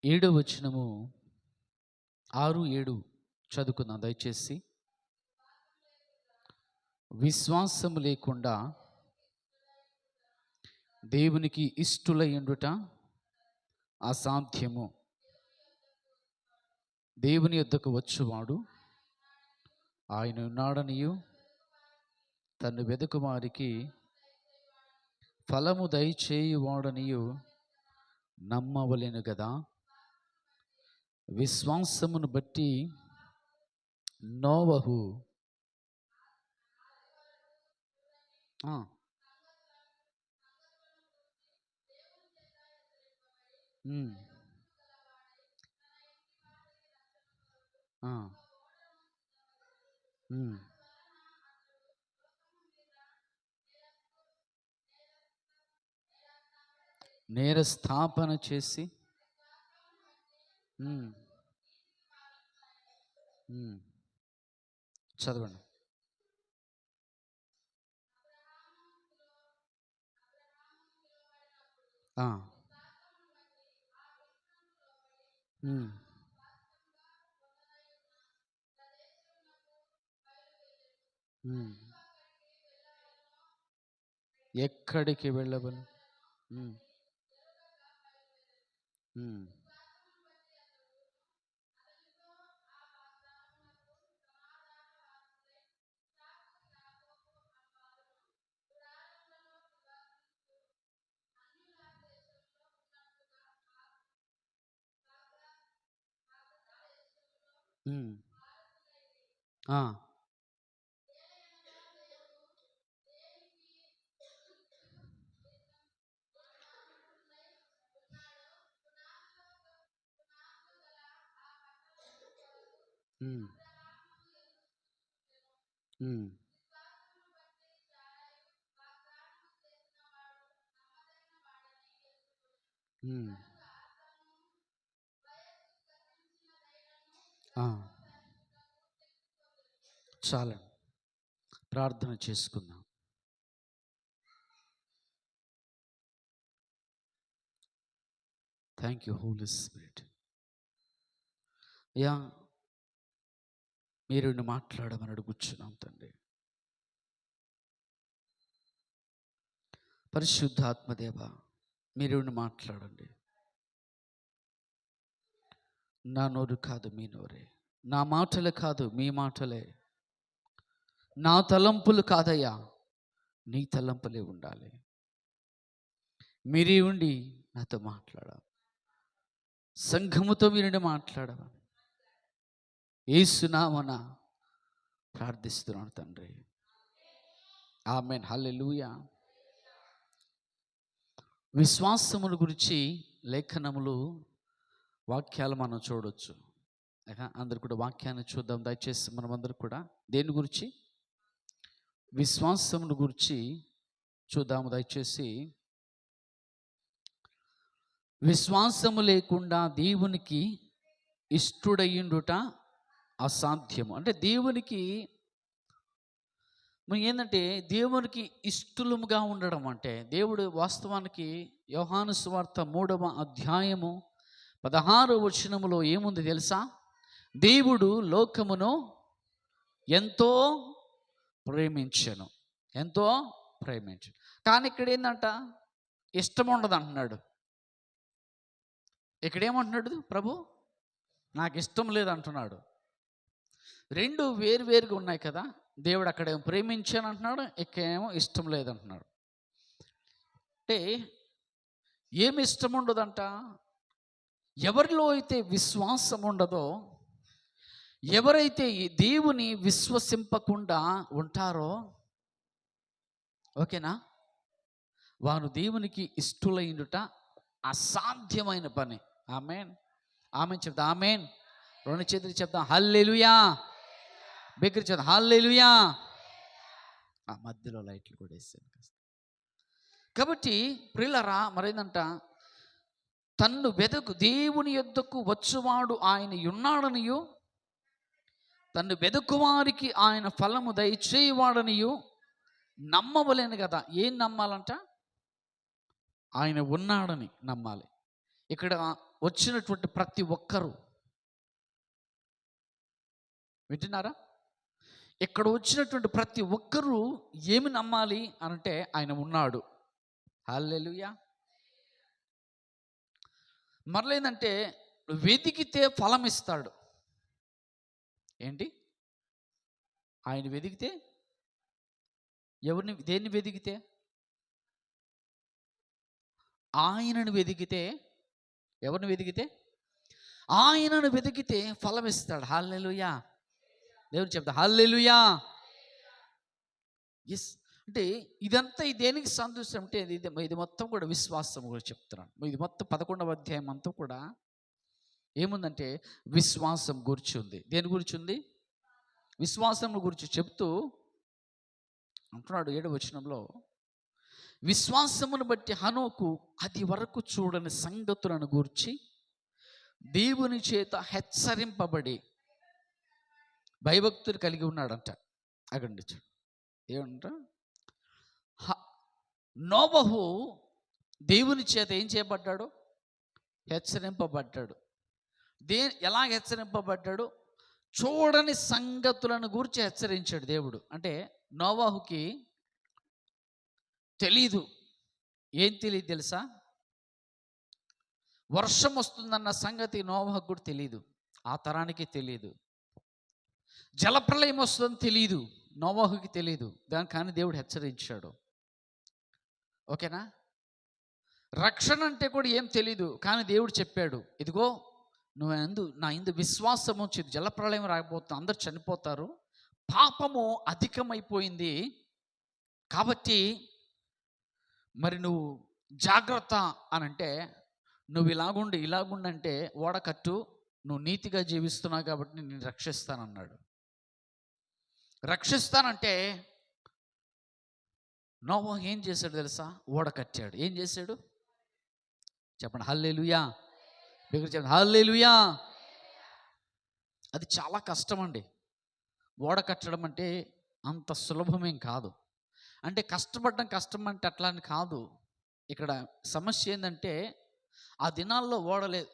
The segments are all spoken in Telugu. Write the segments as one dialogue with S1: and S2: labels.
S1: 7వ వచనము 6, 7 చదువుకుందాం దయచేసి. విశ్వాసం లేకుండా దేవునికి ఇష్టులయ్యుండుట అసాధ్యము. దేవుని యొద్దకు వచ్చువాడు ఆయన ఉన్నాడనియు తన్ను వెదుకు వారికి ఫలము దయచేయువాడనియు నమ్మవలెను కదా. విశ్వాసమును బట్టి నోవహు నేరస్థాపన చేసి చదవండి. ఎక్కడికి వెళ్ళవను? చాలండి, ప్రార్థన చేసుకుందాం. Thank you Holy Spirit. అయ్యా, మీరు మాట్లాడమని అడుగుచున్నాం తండ్రి. పరిశుద్ధాత్మదేవ, మీరు మాట్లాడండి. నా నోరు కాదు మీ నోరే, నా మాటలు కాదు మీ మాటలే, నా తలంపులు కాదయ్యా నీ తలంపులే ఉండాలి. మీరే ఉండి నాతో మాట్లాడాలి, సంఘముతో మీరు మాట్లాడమని యేసునామమున ప్రార్థిస్తున్నాను తండ్రి. ఆమేన్. హల్లెలూయా. విశ్వాసముల గురించి లేఖనములు, వాక్యాలు మనం చూడవచ్చు. అందరు కూడా వాక్యాన్ని చూద్దాం దయచేసి. మనమందరూ కూడా దేని గురించి? విశ్వాసముల గురించి చూద్దాము దయచేసి. విశ్వాసము లేకుండా దేవునికి ఇష్టుడయ్యుండుట అసాధ్యము. అంటే దేవునికి ఏంటంటే దేవునికి ఇష్టలుగా ఉండడం అంటే, దేవుడు వాస్తవానికి యోహాను సువార్త 3వ అధ్యాయము 16వ వచనములో ఏముంది తెలుసా? దేవుడు లోకమును ఎంతో ప్రేమించెను, ఎంతో ప్రేమించను. కానీ ఇక్కడ ఏంటంట, ఇష్టం ఉండదు అంటున్నాడు. ఇక్కడేమంటున్నాడు ప్రభు? నాకు ఇష్టం లేదంటున్నాడు. రెండు వేరువేరుగా ఉన్నాయి కదా. దేవుడు అక్కడేమో ప్రేమించాను అంటున్నాడు, ఇక్కడేమో ఇష్టం లేదంటున్నాడు. అంటే ఏమి ఇష్టం ఉండదంట? ఎవరిలో అయితే విశ్వాసం ఉండదో, ఎవరైతే దేవుని విశ్వసింపకుండా ఉంటారో, ఓకేనా, వారు దేవునికి ఇష్టలైనట అసాధ్యమైన పని. ఆమేన్. ఆమేన్ చెప్తా. ఆమేన్. రెండు చేతులు చెప్తాం హల్లెలూయా. బిగ్గర చెప్తాం హల్లెలూయా. ఆ మధ్యలో లైట్లు కూడా వేసాను. కాబట్టి ప్రియులారా, మరేందంట, తన్ను వెదకు దేవుని యొద్దకు వచ్చువాడు ఆయన ఉన్నాడనియు తన్ను వెదకువారికి ఆయన ఫలము దయచేయవాడనియు నమ్మవలేను కదా. ఏం నమ్మాలంట? ఆయన ఉన్నాడని నమ్మాలి. ఇక్కడ వచ్చినటువంటి ప్రతి ఒక్కరూ, వింటున్నారా? ఇక్కడ వచ్చినటువంటి ప్రతి ఒక్కరూ ఏమి నమ్మాలి అనంటే ఆయన ఉన్నాడు. హల్లెలూయా. మరలేదంటే వెతికితే ఫలం ఇస్తాడు. ఏంటి? ఆయన వెతికితే దేన్ని వెతికితే? ఆయనను వెతికితే. ఎవరిని వెతికితే? ఆయనను వెతికితే ఫలం ఇస్తాడు. హల్లెలూయా. దేవుడు చెప్తా హల్లెలూయా. ఎస్. అంటే ఇదంతా దేనికి సంతోషం అంటే ఇది మొత్తం కూడా విశ్వాసం గురించి చెప్తున్నాను. ఇది మొత్తం 11వ అధ్యాయం అంతా కూడా ఏముందంటే విశ్వాసం గురించి ఉంది. దేని గురించి ఉంది? విశ్వాసం గురించి చెప్తూ అంటున్నాడు 7వ వచనంలో, విశ్వాసమును బట్టి హనోకు అది వరకు చూడని సంగతులను గూర్చి దేవుని చేత హెచ్చరింపబడి భయభక్తులు కలిగి ఉన్నాడంట. అక్కడి ఏమంట, నోబహు దేవుని చేత ఏం చేయబడ్డాడు? హెచ్చరింపబడ్డాడు. ఎలా హెచ్చరింపబడ్డాడు? చూడని సంగతులను గురించి హెచ్చరించాడు దేవుడు. అంటే నోబహుకి తెలీదు. ఏం తెలియదు తెలుసా? వర్షం వస్తుందన్న సంగతి నోబహుకు కూడా తెలియదు. ఆ తరానికి తెలియదు. జలప్రలయం వస్తుందని తెలియదు, నోబహుకి తెలియదు. దాని కానీ దేవుడు హెచ్చరించాడు. ఓకేనా? రక్షణ అంటే కూడా ఏం తెలీదు, కానీ దేవుడు చెప్పాడు, ఇదిగో నా ఇందు విశ్వాసం వచ్చి జలప్రలయం రాకపోతే అందరు చనిపోతారు, పాపము అధికమైపోయింది, కాబట్టి మరి నువ్వు జాగ్రత్త అనంటే, నువ్వు ఇలాగుండంటే ఓడకట్టు, నువ్వు నీతిగా జీవిస్తున్నావు కాబట్టి నేను రక్షిస్తానన్నాడు. రక్షిస్తానంటే నోవహు ఏం చేశాడు తెలుసా? ఓడ కట్టాడు. ఏం చేశాడు చెప్పండి? హల్లెలూయా. దగ్గర చెప్పండి హల్లెలూయా. అది చాలా కష్టం అండి. ఓడ కట్టడం అంటే అంత సులభమేం కాదు. అంటే కష్టం అంటే అట్లా అని కాదు. ఇక్కడ సమస్య ఏంటంటే ఆ దినాల్లో ఓడలేదు.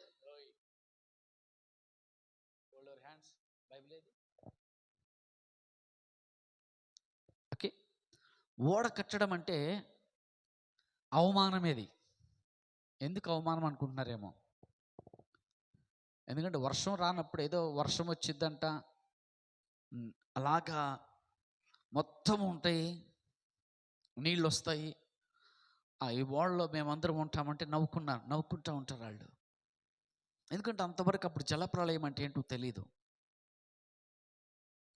S1: ఓకే, ఓడ కట్టడం అంటే అవమానమేది. ఎందుకు అవమానం అనుకుంటున్నారేమో? ఎందుకంటే వర్షం రానప్పుడు ఏదో వర్షం వచ్చిద్దంట, అలాగా మొత్తం ఉంటాయి, నీళ్ళు వస్తాయి, ఈ ఓడలో మేమందరం ఉంటామంటే నవ్వుకుంటూ ఉంటారు వాళ్ళు. ఎందుకంటే అంతవరకు అప్పుడు జలప్రలయం అంటే ఏంటో తెలీదు.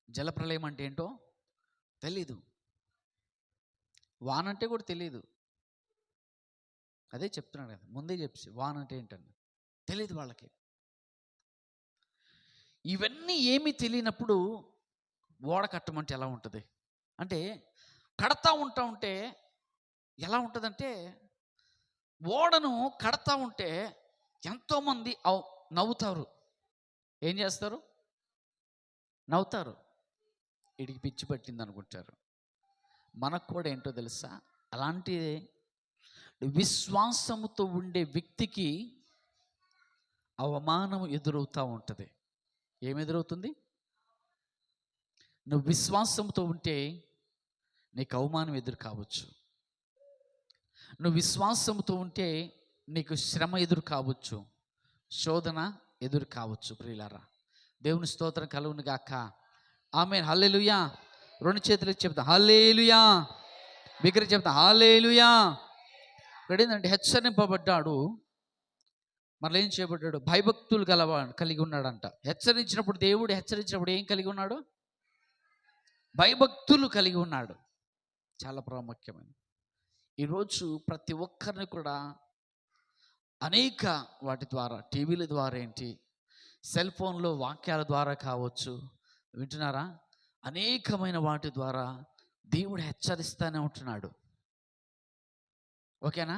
S1: జలప్రలయం అంటే ఏంటో తెలీదు. వాన అంటే కూడా తెలీదు. అదే చెప్తున్నాడు కదా, ముందే చెప్పి వాన అంటే ఏంటని తెలీదు వాళ్ళకి. ఇవన్నీ ఏమీ తెలియనప్పుడు ఓడ కట్టమంటే ఎలా ఉంటుంది అంటే, కడతా ఉంటే ఎలా ఉంటుందంటే, ఓడను కడతా ఉంటే ఎంతోమంది నవ్వుతారు. ఏం చేస్తారు? నవ్వుతారు. ఇడికి పిచ్చి పట్టింది అనుకుంటారు. మనకు కూడా ఏంటో తెలుసా? అలాంటి విశ్వాసముతో ఉండే వ్యక్తికి అవమానం ఎదురవుతూ ఉంటుంది. ఏమి ఎదురవుతుంది? నువ్వు విశ్వాసంతో ఉంటే నీకు అవమానం ఎదురు కావచ్చు. నువ్వు విశ్వాసంతో ఉంటే నీకు శ్రమ ఎదురు కావచ్చు, శోధన ఎదురు కావచ్చు. ప్రియులారా, దేవుని స్తోత్రం కలుగును గాక. ఆమేన్. హల్లెలూయా. రెండు చేతులు చెప్తా హల్లెలూయా. బిగ్గర చెప్తా హల్లెలూయా. ఇక్కడ ఏంటంటే హెచ్చరింపబడ్డాడు. మరలా ఏం చేయబడ్డాడు? భయభక్తులు కలిగి ఉన్నాడంట. దేవుడు హెచ్చరించినప్పుడు ఏం కలిగి ఉన్నాడు? భయభక్తులు కలిగి ఉన్నాడు. చాలా ప్రాముఖ్యమైనది. ఈరోజు ప్రతి ఒక్కరిని కూడా అనేక వాటి ద్వారా, టీవీల ద్వారా ఏంటి, సెల్ ఫోన్లో వాక్యాల ద్వారా కావచ్చు, వింటున్నారా, అనేకమైన వాటి ద్వారా దేవుడు హెచ్చరిస్తూనే ఉంటున్నాడు. ఓకేనా?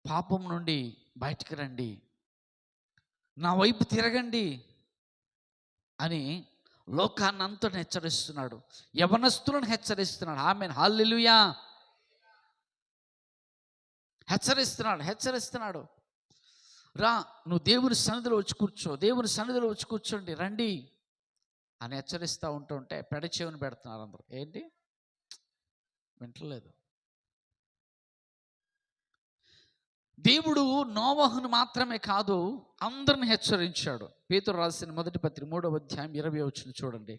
S1: పాపం నుండి బయటికి రండి, నా వైపు తిరగండి అని లోకాన్ని అంతా హెచ్చరిస్తున్నాడు. యవనస్తులను హెచ్చరిస్తున్నాడు. ఆమేన్. హల్లెలూయా. హెచ్చరిస్తున్నాడు. రా, నువ్వు దేవుని సన్నిధిలో వచ్చి కూర్చో, దేవుని సన్నిధిలో వచ్చి కూర్చోండి, రండి అని హెచ్చరిస్తూ ఉంటుంటే పెడచెవిని పెడుతున్నారు అందరూ. ఏంటి, వింటలేదు. దేవుడు నోవహును మాత్రమే కాదు, అందరిని హెచ్చరించాడు. పేతురు రాసిన మొదటి పత్రిక 3వ అధ్యాయం 20 వచనం చూడండి.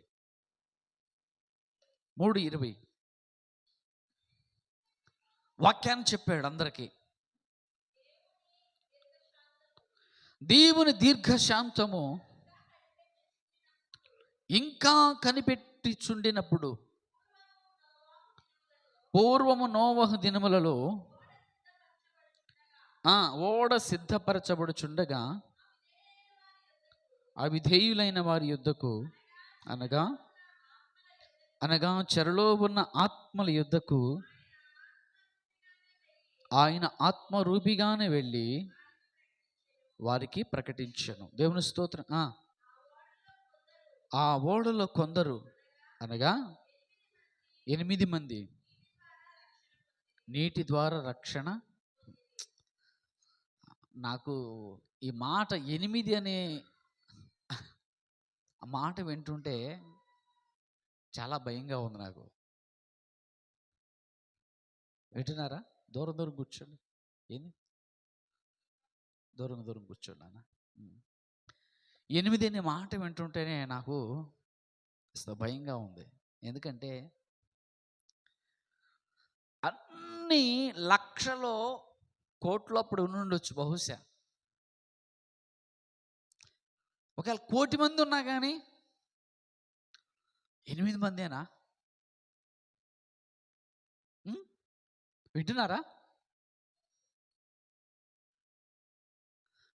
S1: 3:20 వాక్యాన్ని చెప్పాడు అందరికీ. దేవుని దీర్ఘశాంతము ఇంకా కనిపెట్టిచుండినప్పుడు, పూర్వము నోవహు దినములలో ఓడ సిద్ధపరచబడుచుండగా అవిధేయులైన వారి యుద్ధకు అనగా చెరలో ఉన్న ఆత్మల యుద్ధకు ఆయన ఆత్మరూపిగానే వెళ్ళి వారికి ప్రకటించను. దేవుని స్తోత్రం. ఆ ఓడలో కొందరు అనగా 8 మంది నీటి ద్వారా రక్షణ. నాకు ఈ మాట 8 అనే మాట వింటుంటే చాలా భయంగా ఉంది నాకు. వింటున్నారా? దూరం దూరం కూర్చోండి. ఏంది దూరం దూరం కూర్చోండి అన్న. 8 అనే మాట వింటుంటేనే నాకు భయంగా ఉంది. ఎందుకంటే అన్ని లక్షలో కోట్లు అప్పుడు ఉండొచ్చు బహుశా. ఒకవేళ 1 కోటి మంది ఉన్నా కానీ 8 మందేనా? వింటున్నారా?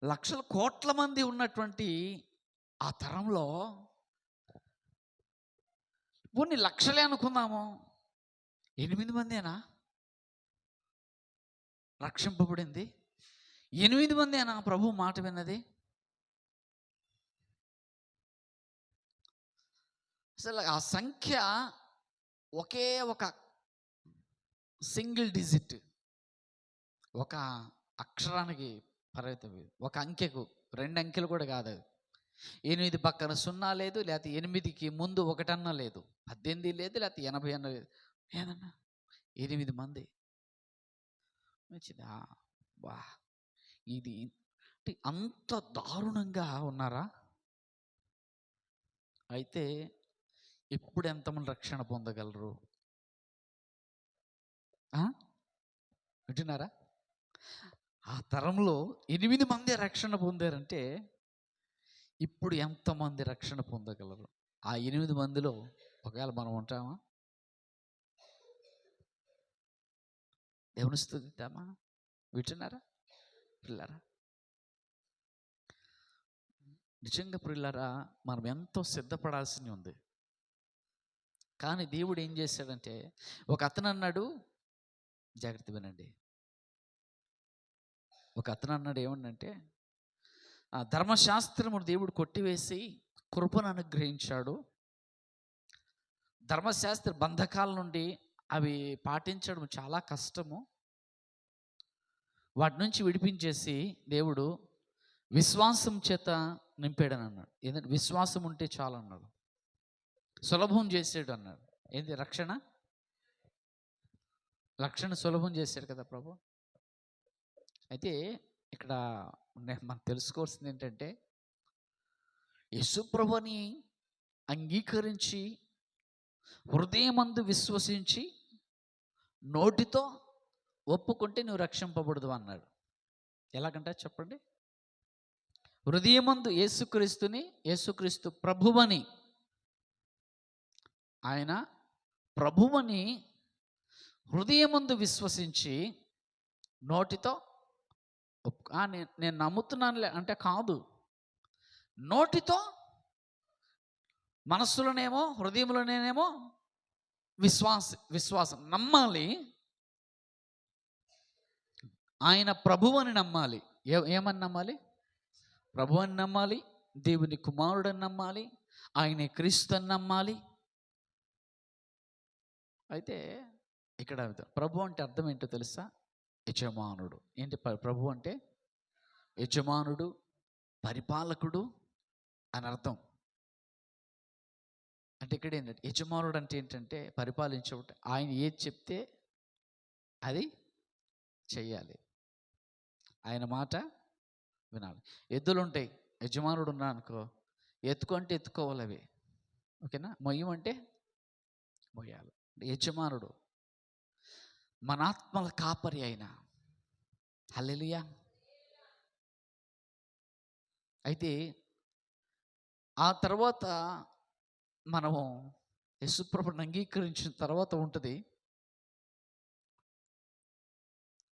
S1: లక్షల కోట్ల మంది ఉన్నటువంటి ఆ తరంలో కొన్ని లక్షలే అనుకుందాము, 8 మందేనా రక్షింపబడింది? 8 మందేనా ప్రభు మాట విన్నది? అసలు ఆ సంఖ్య ఒకే ఒక సింగిల్ డిజిట్, ఒక అక్షరానికి పరిమితం, ఒక అంకెకు 2 అంకెలు కూడా కాదు. 8 పక్కన 0 లేదు, లేకపోతే 8కి ముందు 1 అన్నా లేదు, 18 లేదు, లేకపోతే 80 అన్న లేదు, ఏదన్నా 8 మంది వచ్చిందా? వా, ఇది అంత దారుణంగా ఉన్నారా? అయితే ఎప్పుడు ఎంతమంది రక్షణ పొందగలరు? వింటున్నారా? ఆ తరంలో 8 మంది రక్షణ పొందారంటే ఇప్పుడు ఎంతమంది రక్షణ పొందగలరు? ఆ 8 మందిలో ఒకవేళ మనం ఉంటామా? దేవుని స్తుతిద్దామా? వింటున్నారా పిల్లరా? నిజంగా పిల్లరా, మనం ఎంతో సిద్ధపడాల్సి ఉంది. కానీ దేవుడు ఏం చేశాడంటే, ఒక అతను అన్నాడు, జాగ్రత్త వినండి. ఒక అతను అన్నాడు ఏమన్నంటే, ఆ ధర్మశాస్త్రము దేవుడు కొట్టివేసి కృపను అనుగ్రహించాడు. ధర్మశాస్త్ర బంధకాల నుండి అవి పాటించడం చాలా కష్టము. వాటి నుంచి విడిపించేసి దేవుడు విశ్వాసం చేత నింపాడని అన్నాడు. ఏంటంటే విశ్వాసం ఉంటే చాలు అన్నాడు. సులభం చేసాడు అన్నాడు. ఏంది? రక్షణ సులభం చేశాడు కదా ప్రభు. అయితే ఇక్కడ మనం తెలుసుకోవాల్సింది ఏంటంటే, యేసు ప్రభుని అంగీకరించి హృదయమందు విశ్వసించి నోటితో ఒప్పుకుంటే నువ్వు రక్షింపబడదు అన్నాడు. ఎలాగంటే చెప్పండి. హృదయమందు యేసుక్రీస్తు ప్రభువని, ఆయన ప్రభువని హృదయమందు విశ్వసించి నోటితో నేను నమ్ముతున్నానులే అంటే కాదు. మనస్సులోనేమో హృదయంలోనేమో విశ్వాసం నమ్మాలి. ఆయన ప్రభువని నమ్మాలి. ఏమని నమ్మాలి? ప్రభువని నమ్మాలి, దేవుని కుమారుడని నమ్మాలి, ఆయన క్రీస్తు అని నమ్మాలి. అయితే ఇక్కడ ప్రభు అంటే అర్థం ఏంటో తెలుసా? యజమానుడు. ఏంటి ప్రభు అంటే? యజమానుడు, పరిపాలకుడు అని అర్థం. అంటే ఇక్కడ ఏంటంటే యజమానుడు అంటే ఏంటంటే పరిపాలించేవాడు. ఆయన ఏది చెప్తే అది చెయ్యాలి, ఆయన మాట వినాలి. ఎద్దులు ఉంటాయి, యజమానుడు ఉన్నా అనుకో, ఎత్తుకుంటే ఎత్తుకోవాలి అవి, ఓకేనా. మొయ్యమంటే మొయ్యాలి. యజమానుడు మన ఆత్మల కాపరి అయిన. హల్లెలూయా. అయితే ఆ తర్వాత మనము యేసుప్రభుని అంగీకరించిన తర్వాత ఉంటుంది,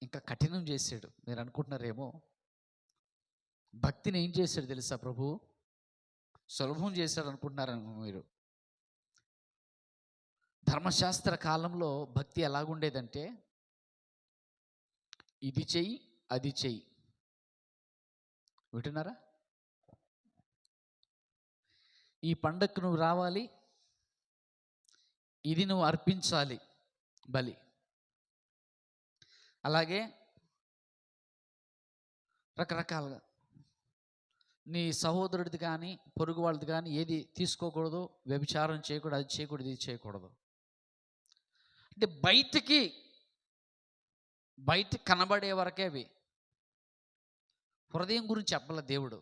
S1: ఇంకా కఠినం చేశాడు. మీరు అనుకుంటున్నారేమో, భక్తిని ఏం చేశాడు తెలుసా ప్రభు? సులభం చేశాడు అనుకుంటున్నారేమో మీరు. ధర్మశాస్త్ర కాలంలో భక్తి ఎలాగుండేదంటే, ఇది చెయ్యి అది చెయ్యి. వింటున్నారా? ఈ పండగకు నువ్వు రావాలి, ఇది నువ్వు అర్పించాలి బలి. అలాగే రకరకాలుగా నీ సహోదరుడిది కానీ పొరుగు వాళ్ళది కానీ ఏది తీసుకోకూడదు, వ్యభిచారం చేయకూడదు, అది చేయకూడదు, ఇది చేయకూడదు. అంటే బయట కనబడే వరకే అవి. హృదయం గురించి చెప్పలేదు దేవుడు.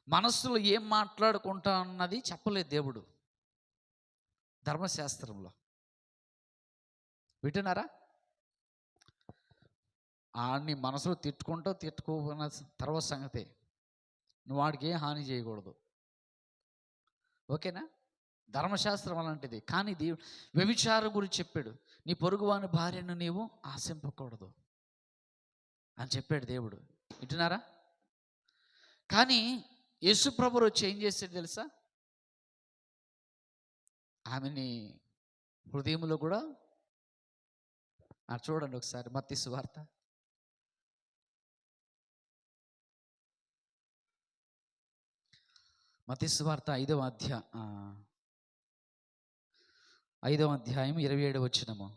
S1: మనస్సులో ఏం మాట్లాడుకుంటా అన్నది చెప్పలేదు దేవుడు ధర్మశాస్త్రంలో. వింటున్నారా? ఆడిని మనసులో తిట్టుకోపోయిన తర్వాత సంగతే, నువ్వు వాడికి ఏం హాని చేయకూడదు, ఓకేనా. ధర్మశాస్త్రం అలాంటిది. కానీ దేవుడు వ్యభిచారం గురించి చెప్పాడు. నీ పొరుగువాని భార్యను నీవు ఆశింపకూడదు అని చెప్పాడు దేవుడు. వింటున్నారా? కానీ యేసుప్రభువు వచ్చి ఏం చేశాడు తెలుసా? ఆమెని హృదయంలో కూడా చూడండి ఒకసారి మత్తయి సువార్త 5వ అధ్యాయం 27వ వచనము.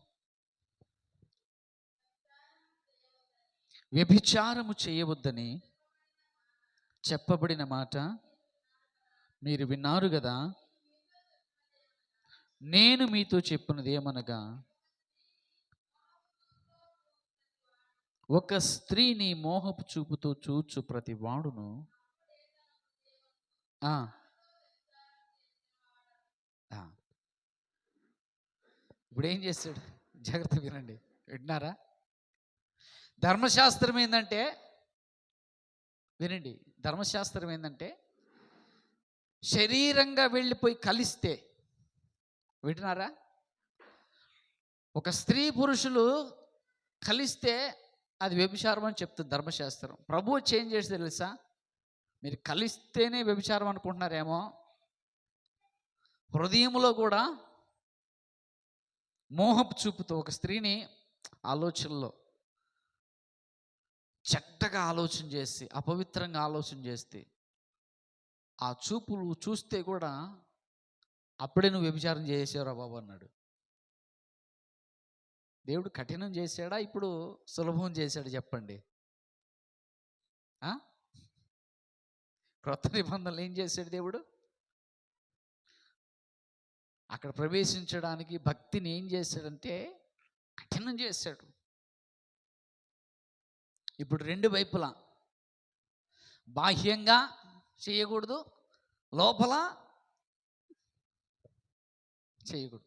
S1: వ్యభిచారము చేయవద్దని చెప్పబడిన మాట మీరు విన్నారు కదా, నేను మీతో చెప్పున్నది ఏమనగా, ఒక స్త్రీని మోహపు చూపుతో చూచు ప్రతి వాడును ఇప్పుడు ఏం చేస్తాడు? జాగ్రత్త వినండి, వింటున్నారా? ధర్మశాస్త్రం ఏంటంటే, వినండి, ధర్మశాస్త్రం ఏంటంటే శరీరంగా వెళ్ళిపోయి కలిస్తే, వింటున్నారా, ఒక స్త్రీ పురుషులు కలిస్తే అది వ్యభిచారం అని చెప్తుంది ధర్మశాస్త్రం. ప్రభువు చేంజ్ చేసి తెలుసా, మీరు కలిస్తేనే వ్యభిచారం అనుకుంటున్నారేమో, హృదయంలో కూడా మోహపు చూపుతో ఒక స్త్రీని ఆలోచనలో చెడ్డగా ఆలోచన చేసి, అపవిత్రంగా ఆలోచన చేస్తే, ఆ చూపులు చూస్తే కూడా అప్పుడే నువ్వు వ్యభిచారం చేసేవరా బాబు అన్నాడు దేవుడు. కఠినం చేశాడా ఇప్పుడు సులభం చేశాడు చెప్పండి? క్రొత్త నిబంధనలు ఏం చేశాడు దేవుడు? అక్కడ ప్రవేశించడానికి భక్తిని ఏం చేశాడంటే కఠినం చేశాడు. ఇప్పుడు రెండు వైపులా, బాహ్యంగా చేయకూడదు, లోపల చేయకూడదు.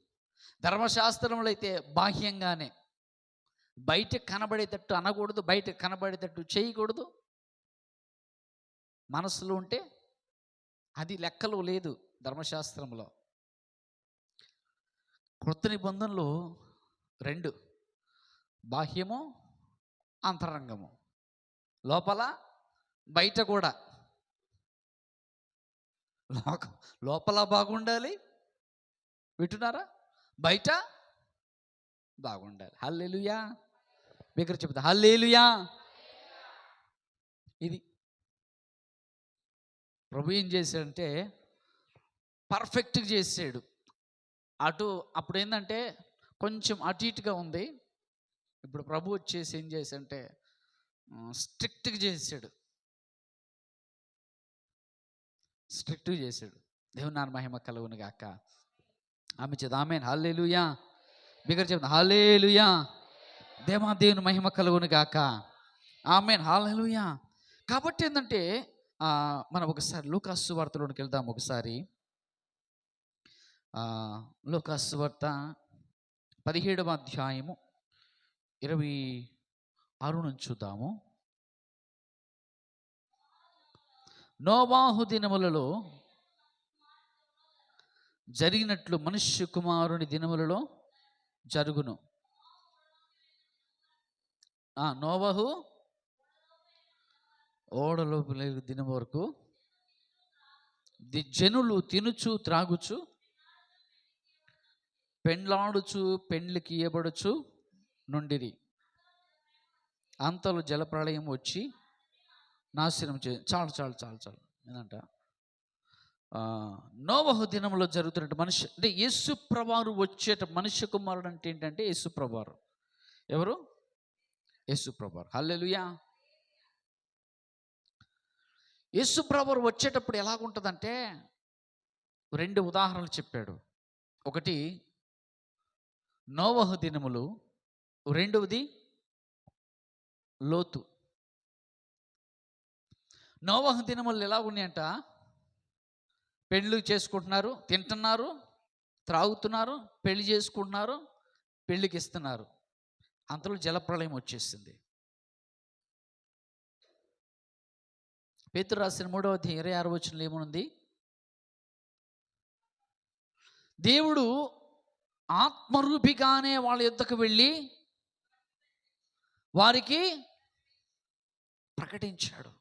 S1: ధర్మశాస్త్రంలో అయితే బాహ్యంగానే, బయట కనబడేటట్టు అనకూడదు, బయట కనబడేటట్టు చేయకూడదు. మనసులో ఉంటే అది లెక్కలు లేదు ధర్మశాస్త్రంలో. క్రొత్త నిబంధనలు రెండు, బాహ్యము అంతరంగము, లోపల బయట కూడా. లోపల బాగుండాలి, వింటున్నారా, బయట బాగుండాలి. హల్లెలూయా. మీకు చెప్తా హల్లెలూయా. ఇది ప్రభు ఏం చేశాడంటే పర్ఫెక్ట్గా చేసాడు. అప్పుడు ఏంటంటే కొంచెం అటు ఇటుగా ఉంది. ఇప్పుడు ప్రభు వచ్చేసి ఏం చేశాడంటే స్ట్రిక్ట్గా చేసాడు. స్ట్రిక్ట్ చేశాడు. దేవుని నామ మహిమ కలుగును గాక. ఆమె చేద్దాం ఆమేన్. హల్లెలూయా. బిగ్గర చెప్తాం హల్లెలూయా. దేవుని మహిమ కలుగును గాక. ఆమేన్. హల్లెలూయా. కాబట్టి ఏంటంటే మనం ఒకసారి లూకాసు వార్తలోనికి వెళ్దాం. ఒకసారి లూకాసు వార్త 17వ అధ్యాయము 26 నుంచి చూద్దాము. నోవాహు దినములలో జరిగినట్లు మనుష్య కుమారుని దినములలో జరుగును. నోవహు ఓడలో దినం వరకు జనులు తినుచు త్రాగుచు పెండ్లాడుచు పెండ్లికి ఇయ్యబడుచు నుండిరి. అంతలో జలప్రళయం వచ్చి నాశనం చాలు ఏంటంట నోవహు దినంలో జరుగుతున్నట్టు మనిషి అంటే యేసు ప్రభువారు వచ్చేట మనుష్య కుమారుడు అంటే ఏంటంటే యేసు ప్రభువారు. ఎవరు? యేసు ప్రభువారు. హల్లెలూయా. యేసు ప్రభువారు వచ్చేటప్పుడు ఎలాగుంటుందంటే 2 ఉదాహరణలు చెప్పాడు. ఒకటి నోవహు దినములు, రెండవది లోతు. నోవహు దినములు ఎలా ఉన్నాయంట? పెళ్ళి చేసుకుంటున్నారు, తింటున్నారు, త్రాగుతున్నారు, పెళ్లి చేసుకుంటున్నారు, పెళ్ళికి ఇస్తున్నారు. అంతలో జలప్రళయం వచ్చేసింది. పేతురు రాసిన 3వ అధ్యాయం 26వ వచనంలో ఏముంది? దేవుడు ఆత్మరూపిగానే వాళ్ళ యుద్ధకు వెళ్ళి వారికి ప్రకటించాడు.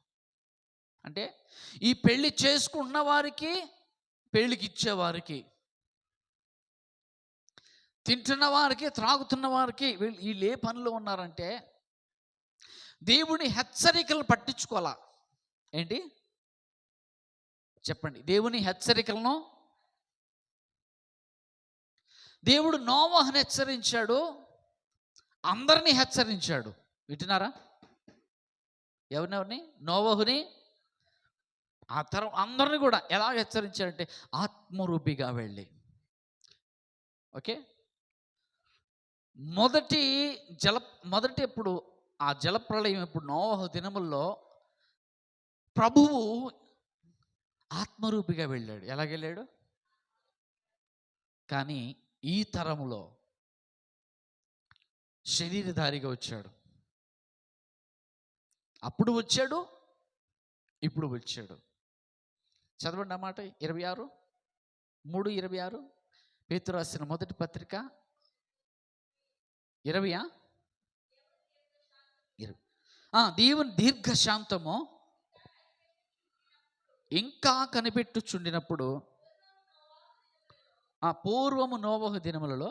S1: అంటే ఈ పెళ్లి చేసుకున్న వారికి, పెళ్ళికి ఇచ్చేవారికి, తింటున్న వారికి, త్రాగుతున్న వారికి, వీళ్ళు ఏ పనిలో ఉన్నారంటే దేవుని హెచ్చరికలు పట్టించుకోవాలా. ఏంటి చెప్పండి? దేవుని హెచ్చరికలను దేవుడు నోవహుని హెచ్చరించాడు, అందరినీ హెచ్చరించాడు. వింటున్నారా? ఎవరిని? నోవహుని, ఆ తరం అందరిని కూడా ఎలా హెచ్చరించాడంటే ఆత్మరూపిగా వెళ్ళి. ఓకే, మొదటి ఎప్పుడు ఆ జలప్రళయం ఎప్పుడు? నోవహు దినముల్లో ప్రభువు ఆత్మరూపిగా వెళ్ళాడు. ఎలాగెళ్ళాడు? కానీ ఈ తరములో శరీరధారిగా వచ్చాడు. అప్పుడు వచ్చాడు, ఇప్పుడు వచ్చాడు. చదవండి అన్నమాట. 3:26 పేతురు రాసిన మొదటి పత్రిక 20. దేవుని దీర్ఘశాంతము ఇంకా కనిపెట్టుచుండినప్పుడు పూర్వము నోవహు దినములలో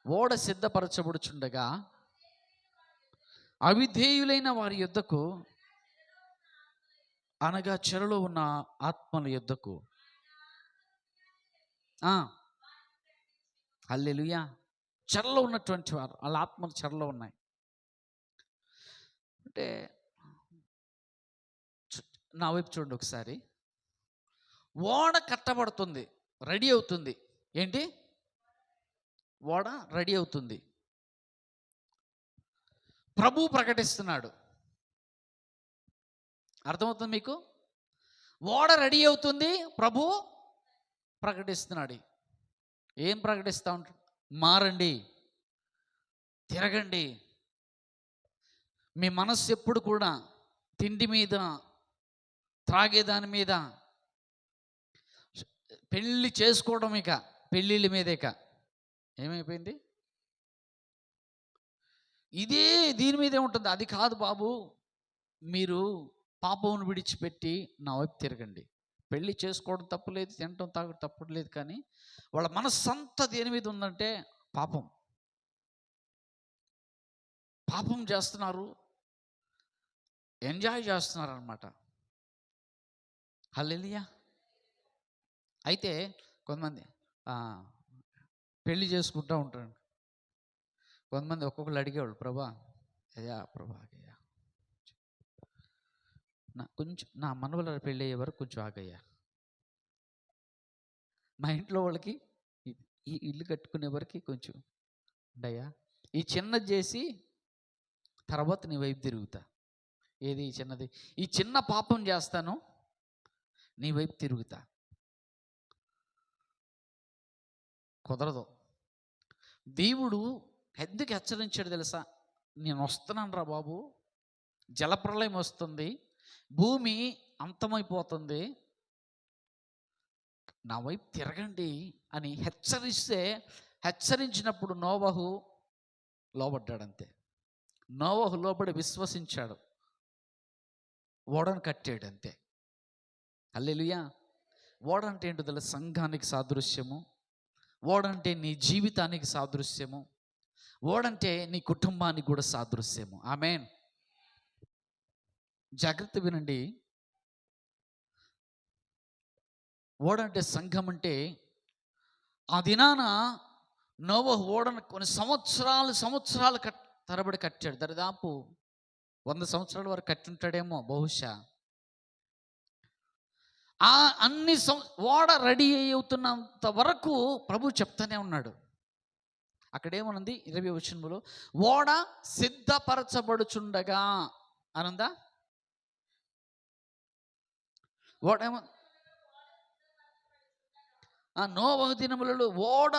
S1: ఓడ సిద్ధపరచబడుచుండగా అవిధేయులైన వారి యుద్ధకు, అనగా చెరలో ఉన్న ఆత్మల యుద్ధకు. హల్లెలూయా. చెరలో ఉన్నటువంటి వారు, వాళ్ళ ఆత్మలు చెరలో ఉన్నాయి. అంటే నా వైపు చూడండి ఒకసారి. ఓడ కట్టబడుతుంది, రెడీ అవుతుంది. ఏంటి? ఓడ రెడీ అవుతుంది. ప్రభు ప్రకటిస్తున్నాడు. అర్థమవుతుంది మీకు? ఓడ రెడీ అవుతుంది, ప్రభు ప్రకటిస్తున్నాడు. ఏం ప్రకటిస్తూ ఉంటాడు? మారండి, తిరగండి. మీ మనస్సు ఎప్పుడు కూడా తిండి మీద, త్రాగేదాని మీద, పెళ్ళి చేసుకోవడం, ఇక పెళ్ళిళ్ళ మీద ఇక ఏమైపోయింది? దీని మీదే ఉంటుంది. అది కాదు బాబు, మీరు పాపమును విడిచిపెట్టి నా వైపు తిరగండి. పెళ్ళి చేసుకోవడం తప్పులేదు, తినటం తాగడం తప్పులేదు, కానీ వాళ్ళ మనస్సంతా దేని మీద ఉందంటే పాపం చేస్తున్నారు, ఎంజాయ్ చేస్తున్నారు అన్నమాట. హల్లెలూయా. అయితే కొంతమంది పెళ్ళి చేసుకుంటూ ఉంటారు. కొంతమంది ఒక్కొక్కరు అడిగేవాళ్ళు, ప్రభా అయ్యా, ప్రభా అయ్యా, నా మనవల పెళ్ళి అయ్యే వరకు కొంచెం ఆగయ్యా. మా ఇంట్లో వాళ్ళకి ఈ ఇల్లు కట్టుకునే వరకు కొంచెం ఉండయ్యా, ఈ చిన్నది చేసి తర్వాత నీ వైపు తిరుగుతా. ఏది చిన్నది? ఈ చిన్న పాపం చేస్తాను, నీ వైపు తిరుగుతా. కుదరదు. దేవుడు ఎందుకు హెచ్చరించాడు తెలుసా? నేను వస్తున్నాను రా బాబు, జలప్రలయం వస్తుంది, భూమి అంతమైపోతుంది, నా వైపు తిరగండి అని హెచ్చరించినప్పుడు నోవహు లోబడ్డాడంతే. నోవహు లోబడి విశ్వసించాడు, ఓడను కట్టాడు అంతే. హల్లెలూయా. ఓడంటే ఏంటో తెలుసు? సంఘానికి సాదృశ్యము. ఓడంటే నీ జీవితానికి సాదృశ్యము. ఓడంటే నీ కుటుంబానికి కూడా సాదృశ్యము. ఆమేన్. జాగ్రత్త వినండి. ఓడంటే సంఘం అంటే, ఆ దినాన నోవహు ఓడను కొన్ని సంవత్సరాలు తరబడి కట్టాడు. దరిదాపు 100 సంవత్సరాల వరకు కట్టుంటాడేమో బహుశా. ఆ అన్ని ఓడ రెడీ అవుతున్నంత వరకు ప్రభు చెప్తానే ఉన్నాడు. అక్కడేమనుంది 20వ వచనంలో, ఓడ సిద్ధపరచబడుచుండగా అనుందా? ఓడ ఏమో నోవహు దినములలో ఓడ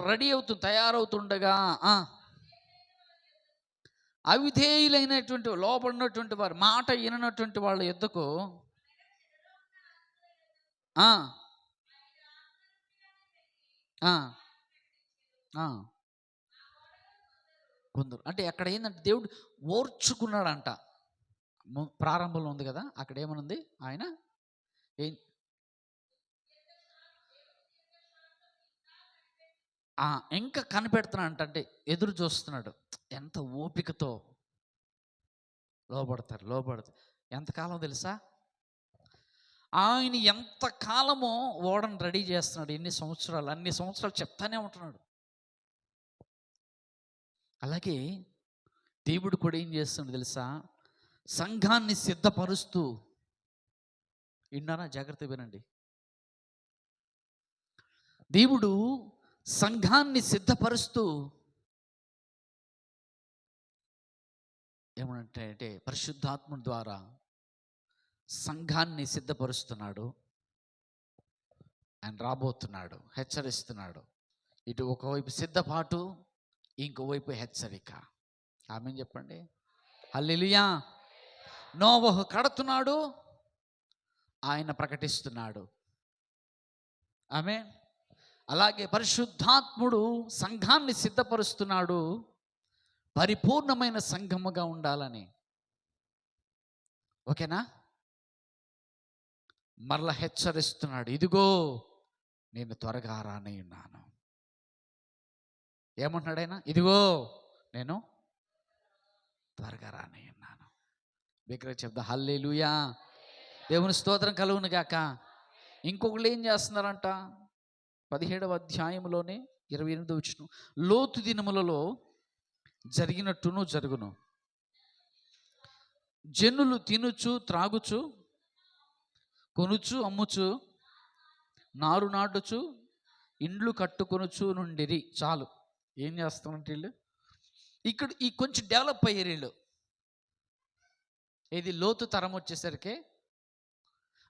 S1: రెడీ అవుతుంది, తయారవుతుండగా అవిధేయులైనటువంటి లోపడినటువంటి వారు, మాట విననటువంటి వాళ్ళ యుద్ధకు కొందరు అంటే అక్కడ ఏంటంటే దేవుడు ఓర్చుకున్నాడంట. ప్రారంభంలో ఉంది కదా, అక్కడ ఏమనుంది? ఆయన ఇంకా కనిపెడుతున్నాడు అంటే ఎదురు చూస్తున్నాడు. ఎంత ఓపికతో లోబడతారు. ఎంతకాలం తెలుసా? ఆయన ఎంతకాలమో ఓడను రెడీ చేస్తున్నాడు. అన్ని సంవత్సరాలు చెప్తానే ఉంటున్నాడు. అలాగే దేవుడు కూడా ఏం చేస్తున్నాడు తెలుసా? సంఘాన్ని సిద్ధపరుస్తూ, విన్నారా? జాగ్రత్త వినండి. దేవుడు సంఘాన్ని సిద్ధపరుస్తూ ఏమంటే పరిశుద్ధాత్మ ద్వారా సంఘాన్ని సిద్ధపరుస్తున్నాడు. ఆయన రాబోతున్నాడు, హెచ్చరిస్తున్నాడు. ఇటు ఒకవైపు సిద్ధపాటు, ఇంకోవైపు హెచ్చరిక. ఆమేన్ చెప్పండి. హల్లెలూయా. నోవహు కడుతున్నాడు, ఆయన ప్రకటిస్తున్నాడు. ఆమేన్. అలాగే పరిశుద్ధాత్ముడు సంఘాన్ని సిద్ధపరుస్తున్నాడు, పరిపూర్ణమైన సంఘముగా ఉండాలని. ఓకేనా? మరలా హెచ్చరిస్తున్నాడు, ఇదిగో నేను త్వరగా రానే ఉన్నాను. ఏమంటున్నాడు ఆయన? ఇదిగో నేను త్వరగా రానే ఉన్నాను. బిగ్గరగా చెప్దా హల్లెలూయా. దేవుని స్తోత్రం కలుగును గాక. ఇంకొకళ్ళు ఏం చేస్తున్నారంట? 17వ అధ్యాయంలోనే 28వ వచనం, లోతు దినములలో జరిగినట్టును జరుగును. జనులు తినుచు త్రాగుచు కొనుచు అమ్ముచు నారు నాటుచు ఇండ్లు కట్టుకొనుచు నుండిరి. చాలు. ఏం చేస్తామంటే వీళ్ళు ఇక్కడ ఈ కొంచెం డెవలప్ అయ్యారు వీళ్ళు. ఇది లోతు తరం వచ్చేసరికి,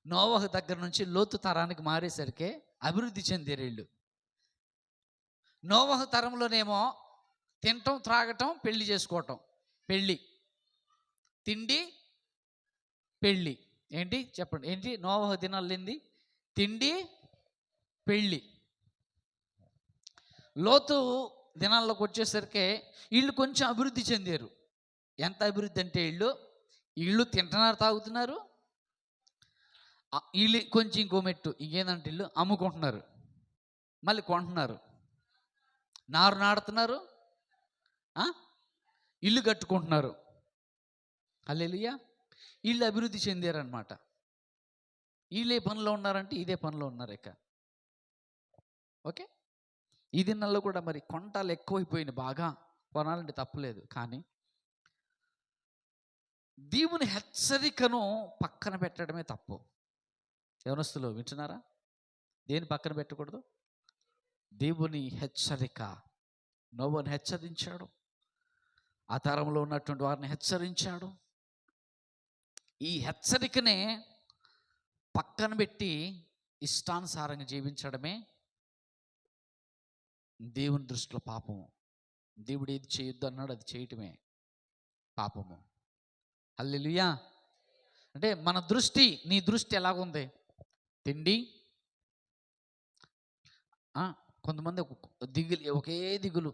S1: నోవహు దగ్గర నుంచి లోతు తరానికి మారేసరికి అభివృద్ధి చెందారు వీళ్ళు. నోవహు తరంలోనేమో తినటం, త్రాగటం, పెళ్లి చేసుకోవటం. పెళ్ళి, తిండి, పెళ్ళి. ఏంటి చెప్పండి? ఏంటి నోవహు దినాలు ఏంది? తిండి, పెళ్ళి. లోతు దినాల్లోకి వచ్చేసరికి వీళ్ళు కొంచెం అభివృద్ధి చెందారు. ఎంత అభివృద్ధి అంటే వీళ్ళు తింటున్నారు, తాగుతున్నారు. వీళ్ళు కొంచెం ఇంకో మెట్టు ఇంకేందంటే వీళ్ళు అమ్ముకుంటున్నారు, మళ్ళీ కొంటున్నారు, నారు నాడుతున్నారు, ఇల్లు కట్టుకుంటున్నారు. హల్లెలూయా. వీళ్ళు అభివృద్ధి చెందారనమాట. వీళ్ళు ఏ పనిలో ఉన్నారంటే ఇదే పనిలో ఉన్నారు ఇక. ఓకే. ఈ దినాల్లో కూడా మరి కొంటాలు ఎక్కువైపోయినాయి. బాగా కొనాలంటే తప్పలేదు, కానీ దేవుని హెచ్చరికను పక్కన పెట్టడమే తప్పు. యవనస్తులు వింటున్నారా? దేని పక్కన పెట్టకూడదు? దేవుని హెచ్చరిక. నోవను హెచ్చరించాడు, ఆ తరంలో ఉన్నటువంటి వారిని హెచ్చరించాడు. ఈ హెచ్చరికనే పక్కన పెట్టి ఇష్టానుసారంగా జీవించడమే దేవుని దృష్టిలో పాపము. దేవుడు ఏది చేయొద్దు అన్నాడు అది చేయటమే పాపము. హల్లెలూయా. అంటే మన దృష్టి, నీ దృష్టి ఎలాగుంది? తిండి, కొంతమంది ఒకే దిగులు.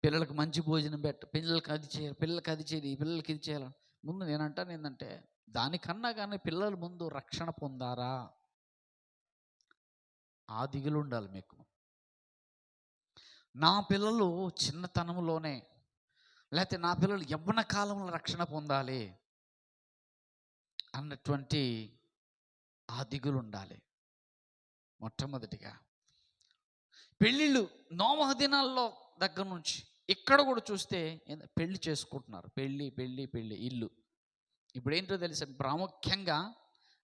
S1: పిల్లలకు మంచి భోజనం పిల్లలకి అది చేయాలి, పిల్లలకి అది చేయాలి, పిల్లలకి ఇది చేయాలి. ముందు నేనంటాను ఏంటంటే, దానికన్నా కానీ పిల్లల ముందు రక్షణ పొందారా ఆ దిగులు ఉండాలి మీకు. నా పిల్లలు చిన్నతనంలోనే, లేకపోతే నా పిల్లలు యవ్వన కాలంలో రక్షణ పొందాలి అన్నటువంటి ఆ దిగులు ఉండాలి. మొట్టమొదటిగా పెళ్ళిళ్ళు నోవహు దినాల్లో దగ్గర నుంచి ఇక్కడ కూడా చూస్తే పెళ్లి చేసుకుంటున్నారు. పెళ్ళి పెళ్ళి పెళ్ళి ఇల్లు. ఇప్పుడు ఏంటో తెలుసా? ప్రాముఖ్యంగా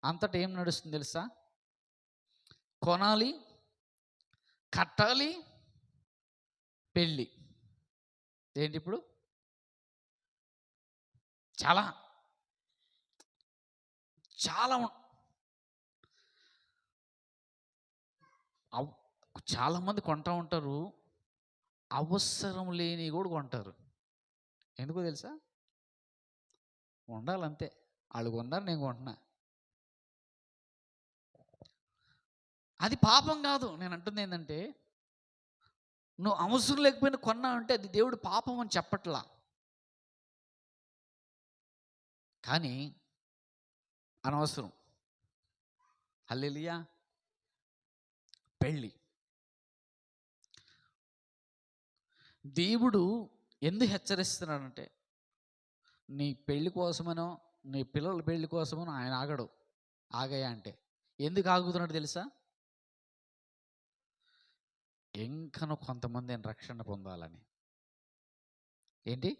S1: అంతటా ఏం నడుస్తుంది తెలుసా? కొనాలి, కట్టాలి, పెళ్ళి. ఏంటి ఇప్పుడు? చాలా చాలా చాలామంది కొంటా ఉంటారు, అవసరం లేని కూడా కొంటారు. ఎందుకో తెలుసా? ఉండాలంతే. వాళ్ళు కొన్నారు, నేను కొంటున్నా. అది పాపం కాదు. నేను అంటుంది ఏంటంటే, నువ్వు అవసరం లేకపోయినా కొన్నా అంటే అది దేవుడు పాపం అని చెప్పట్లా. కానీ అనవసరం. హల్లెలూయా. పెళ్ళి దేవుడు ఎందుకు హెచ్చరిస్తున్నాడంటే, నీ పెళ్లి కోసమనో నీ పిల్లల పెళ్లి కోసమనో ఆయన ఆగడు. ఆగాయా అంటే ఎందుకు ఆగుతున్నాడు తెలుసా? ఇంకను కొంతమంది రక్షణ పొందాలని. ఏంటి?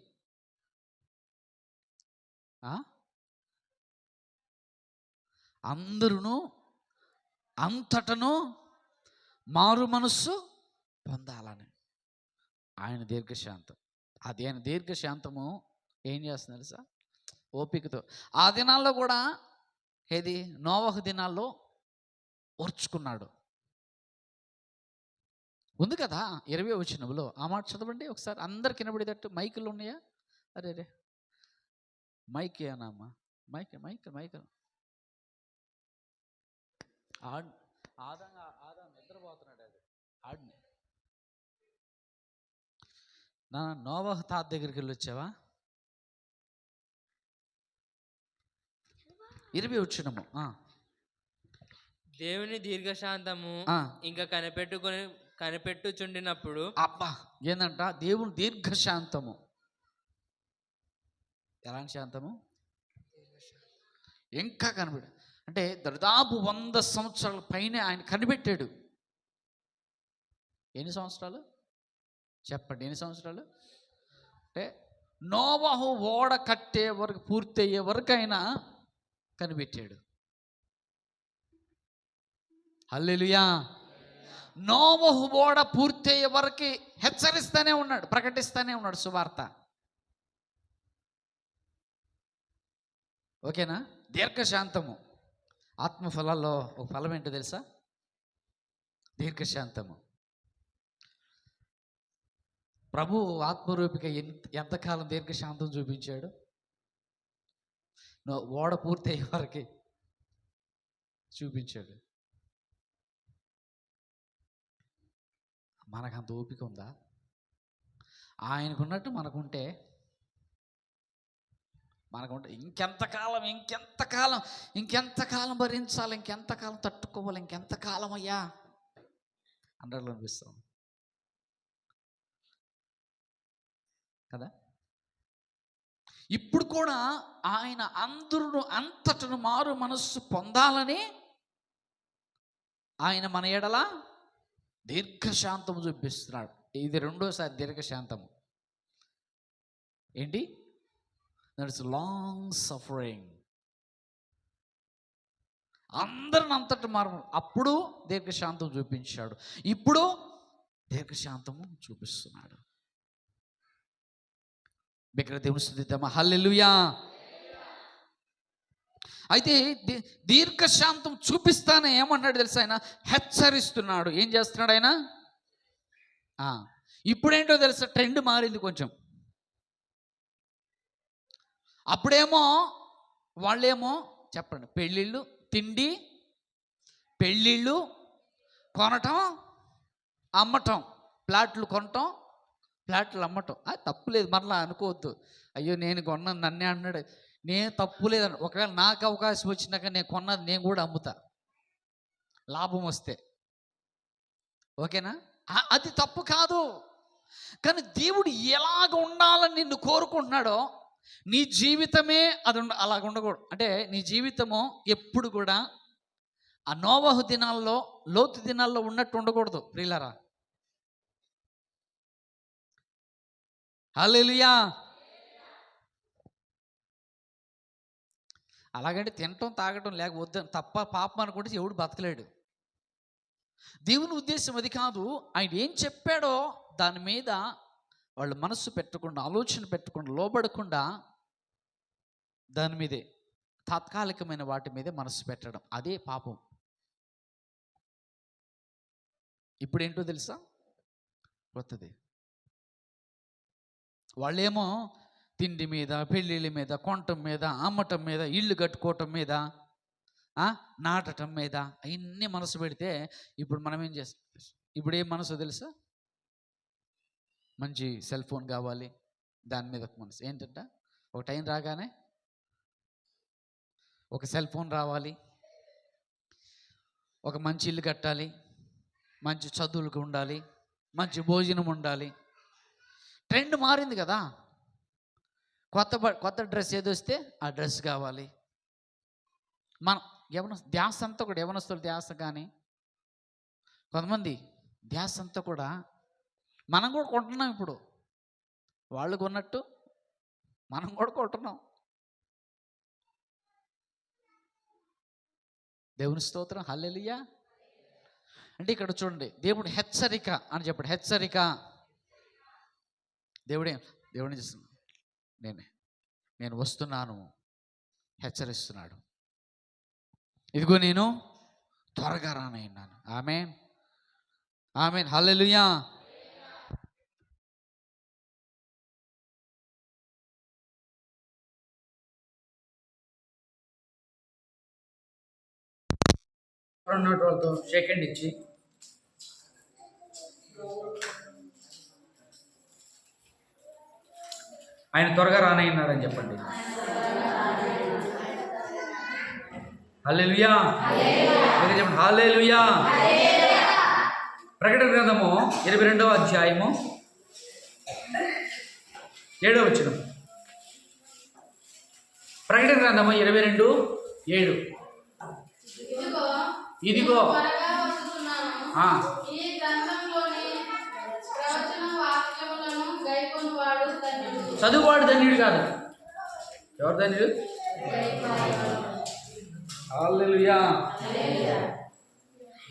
S1: అందరూ అంతటను మారు మనస్సు పొందాలని ఆయన దీర్ఘశాంతం. అది ఆయన దీర్ఘశాంతము ఏం చేస్తుంది తెలుసా? ఓపికతో. ఆ దినాల్లో కూడా ఏది నోవహు దినాల్లో ఓర్చుకున్నాడు. ఉంది కదా 20వ వచనంలో ఆ మాట చదవండి ఒకసారి, అందరికి వినబడేటట్టు. మైకులు ఉన్నాయా? అరే రే మైక్ ఏనామ్మా, మైక్ మైక్ మైక్. ఆదా నిద్రపోతున్నాడు. అది ఆడిని నా నోవహు తాత దగ్గరికి వెళ్ళి వచ్చావా? 20వ వచనము.
S2: దేవుని దీర్ఘశాంతము ఇంకా కనిపెట్టుచుండినప్పుడు.
S1: అబ్బా ఏందంట? దేవుని దీర్ఘశాంతము. ఎలాంటి శాంతము? ఇంకా కనిపెట్టు అంటే దాదాపు 100 సంవత్సరాల పైనే ఆయన కనిపెట్టాడు. ఎన్ని సంవత్సరాలు చెప్పండి? ఎన్ని సంవత్సరాలు? అంటే నోవహు ఓడ కట్టే వరకు, పూర్తి అయ్యే వరకు ఆయన కనిపెట్టాడు. హల్లెలూయా. నోవహు ఓడ పూర్తి అయ్యే వరకు హెచ్చరిస్తూనే ఉన్నాడు, ప్రకటిస్తూనే ఉన్నాడు సువార్త. ఓకేనా? దీర్ఘశాంతము ఆత్మఫలాల్లో ఒక ఫలం ఏంటో తెలుసా? దీర్ఘశాంతము. ప్రభు ఆత్మరూపిక ఎంతకాలం దీర్ఘశాంతం చూపించాడు? ఓడ పూర్తి అయ్యే వరకు చూపించాడు. మనకంత ఓపిక ఉందా? ఆయనకున్నట్టు మనకుంటే ఇంకెంతకాలం భరించాలి, ఇంకెంతకాలం తట్టుకోవాలి, ఇంకెంతకాలం అయ్యా అండర్లో అనిపిస్తాం కదా. ఇప్పుడు కూడా ఆయన అందరూ అంతటను మారు మనస్సు పొందాలని ఆయన మన ఎడల దీర్ఘశాంతము చూపిస్తున్నాడు. ఇది రెండోసారి దీర్ఘశాంతము. ఏంటి? That is long suffering. అందరిని అంతటి మార్పు. అప్పుడు దీర్ఘశాంతం చూపించాడు, ఇప్పుడు దీర్ఘశాంతము చూపిస్తున్నాడు. బిగ్గర దేవుని స్తుతిద్దామా? హల్లెలూయా. అయితే దీర్ఘశాంతం చూపిస్తానే ఏమన్నాడు తెలుసా? ఆయన హెచ్చరిస్తున్నాడు. ఏం చేస్తున్నాడు ఆయన? ఇప్పుడేంటో తెలుసా, ట్రెండ్ మారింది కొంచెం. అప్పుడేమో వాళ్ళేమో చెప్పండి, పెళ్ళిళ్ళు, తిండి, పెళ్ళిళ్ళు, కొనటం, అమ్మటం, ప్లాట్లు కొనటం, ప్లాట్లు అమ్మటం. అది తప్పులేదు, మరలా అనుకోవద్దు, అయ్యో నేను కొన్నాను నన్నే అన్నాడు. నేను తప్పు లేదని, ఒకవేళ నాకు అవకాశం వచ్చినాక నేను కొన్నది నేను కూడా అమ్ముతా, లాభం వస్తే. ఓకేనా? అది తప్పు కాదు. కానీ దేవుడు ఎలాగ ఉండాలని నిన్ను కోరుకుంటున్నాడో నీ జీవితమే అది అలాగ ఉండకూడదు. అంటే నీ జీవితము ఎప్పుడు కూడా ఆ నోవహు దినాల్లో, లోతు దినాల్లో ఉన్నట్టు ఉండకూడదు ప్రియులారా. హల్లెలూయా. అలాగంటే తినటం తాగటం లేకపోతే తప్ప పాపం అనుకుంటే ఎవడు బతకలేడు. దేవుని ఉద్దేశం అది కాదు. ఆయన ఏం చెప్పాడో దాని మీద వాళ్ళు మనస్సు పెట్టకుండా, ఆలోచన పెట్టకుండా, లోబడకుండా దాని మీదే, తాత్కాలికమైన వాటి మీదే మనస్సు పెట్టడం, అదే పాపం. ఇప్పుడేంటో తెలుసా? కొత్తది. వాళ్ళేమో తిండి మీద, పెళ్ళిళ్ళ మీద, కొనటం మీద, అమ్మటం మీద, ఇళ్ళు కట్టుకోవటం మీద, నాటటం మీద అవన్నీ మనసు పెడితే ఇప్పుడు మనం ఏం చేస్తాం? ఇప్పుడు ఏం మనసు తెలుసా? మంచి సెల్ ఫోన్ కావాలి, దాని మీద ఒక మనసు. ఏంటంట, ఒక టైం రాగానే ఒక సెల్ ఫోన్ రావాలి, ఒక మంచి ఇల్లు కట్టాలి, మంచి చదువులకు ఉండాలి, మంచి భోజనం ఉండాలి. ట్రెండ్ మారింది కదా. కొత్త డ్రెస్ ఏది వస్తే ఆ డ్రెస్ కావాలి. మన ధ్యాస అంతా కూడా, యవనస్తుల ధ్యాస కానీ కొంతమంది ధ్యాస అంతా కూడా మనం కూడా కొంటున్నాం. ఇప్పుడు వాళ్ళు కొన్నట్టు మనం కూడా కొంటున్నాం. దేవుని స్తోత్రం. హల్లెలూయా. అంటే ఇక్కడ చూడండి, దేవుడు హెచ్చరిక అని చెప్పాడు. హెచ్చరిక. దేవుడే చేస్తున్నాడు. నేను వస్తున్నాను, హెచ్చరిస్తున్నాడు. ఇదిగో నేను త్వరగా రానయ్యాను. ఆమేన్, ఆమేన్, హల్లెలూయా. ఉన్నటువంటి వాళ్ళతో షేక్ హ్యాండ్ ఇచ్చి, ఆయన త్వరగా రానయ్యున్నాడని చెప్పండి. హల్లెలూయా. చెప్పండి హల్లెలూయా. ప్రకటన గ్రంథము 22వ అధ్యాయము 7వ వచనం. ప్రకటన గ్రంథము 22:7. ఇదిగో చదువువాడు ధన్యుడు కాదు. ఎవరు ధన్యుడు? హల్లెలూయా.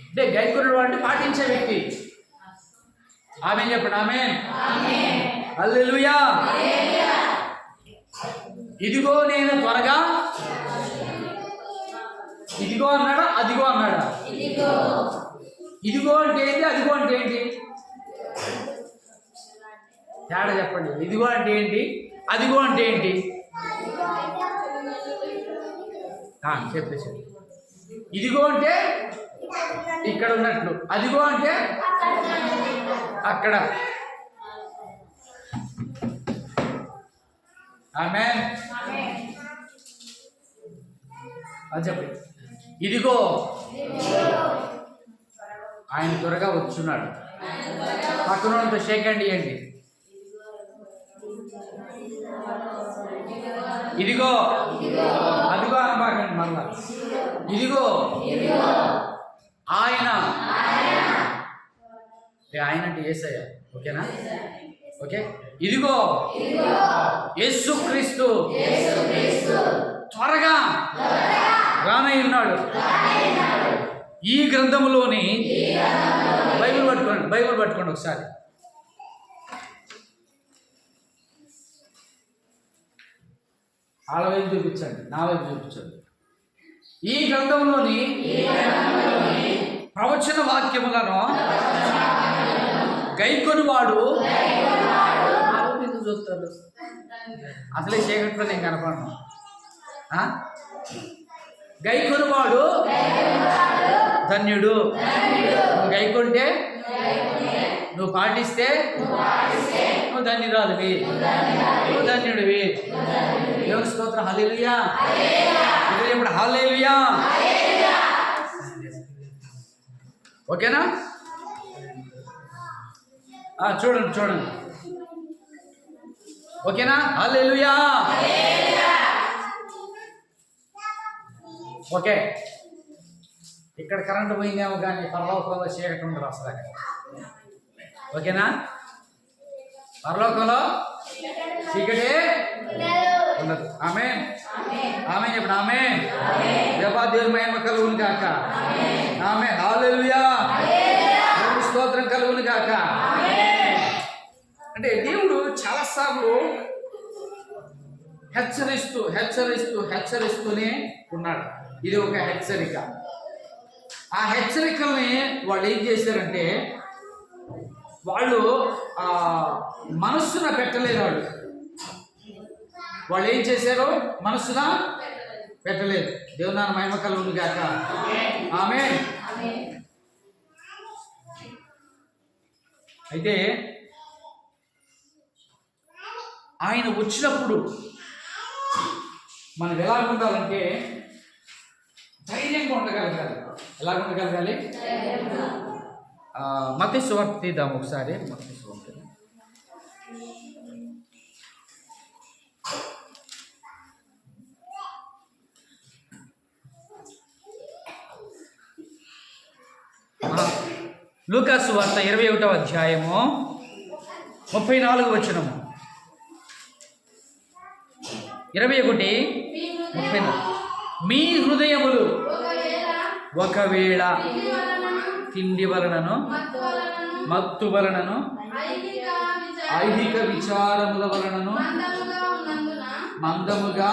S1: అంటే గైకొనుడు అంటే పాటించే వ్యక్తి. ఆమేన్ చెప్పండి. ఆమేన్, హల్లెలూయా. ఇదిగో నేను త్వరగా, ఇదిగో అన్నాడా, అదిగో అన్నాడా? ఇదిగో అంటే ఏంటి, అదిగో అంటే ఏంటి? తేడా చెప్పండి. ఇదిగో అంటే ఏంటి, అదిగో అంటే ఏంటి? చెప్పేసి. ఇదిగో అంటే ఇక్కడ ఉన్నట్లు, అదిగో అంటే అక్కడ. ఆమేన్. అది చెప్పండి. ఇదిగో ఆయన త్వరగా వచ్చున్నాడు. పక్కన షేక్ హ్యాండ్ ఇవ్వండి. ఇదిగో, అదిగో అనబాకండి మళ్ళా. ఇదిగో ఆయన. ఆయన అంటే యేసయ్య. ఓకేనా? ఓకే, ఇదిగో యేసుక్రీస్తు త్వరగా రానై ఉన్నాడు. ఈ గ్రంథములోని బైబిల్ పట్టుకోండి ఒకసారి. వాళ్ళ వైపు చూపించండి, నా వైపు చూపించండి. ఈ గ్రంథంలోని ప్రవచన వాక్యములను గైకొనువాడు చూస్తారు. అసలే చీకట్లో నేను కనపడను. గైకొనువాడు ధన్యుడు. నువ్వు గైకొంటే, నువ్వు పాటిస్తే నువ్వు ధన్యురాలివి, నువ్వు ధన్యుడివి. దేవుని స్తోత్రం. హల్లెలూయా. ఇప్పుడు హల్లెలూయా. ఓకేనా? చూడండి. ఓకేనా? హల్లెలూయా. ఓకే, ఇక్కడ కరెంటు పోయిందేమో కానీ పరలోకంలో చీకటి ఉండదు అసలు. ఓకేనా? పరలోకంలో చీకటే ఉండదు. ఆమేన్. చెప్పండి ఆమేన్. దేవాదేవుని మహిమ కలుగును గాక. ఆమేన్. హల్లెలూయా. దేవుని స్తోత్రం కలుగును గాక. అంటే దేవుడు చాలాసార్లు హెచ్చరిస్తూనే ఉన్నాడు. ఇది ఒక హెచ్చరిక. ఆ హెచ్చరికల్ని వాళ్ళు ఏం చేశారంటే, వాళ్ళు మనస్సున పెట్టలేదు. వాళ్ళు ఏం చేశారు? మనస్సున పెట్టలేదు. దేవుని నామమున మహిమ కలుగును గాక. ఆమేన్. అయితే ఆయన వచ్చినప్పుడు మనం ఎలా ఉండాలంటే ధైర్యంగా ఉండగలగాలి. ఎలా ఉండగలగాలి? మత్తయి సువార్త తీద్దాం ఒకసారి. మత్తయి సువార్త లూకా సువార్త 21వ అధ్యాయము 34వ వచనము. 21:34. మీ హృదయములు ఒకవేళ తిండి వలనను మత్తు వలనను ఐహిక విచారముల వలనను మందముగా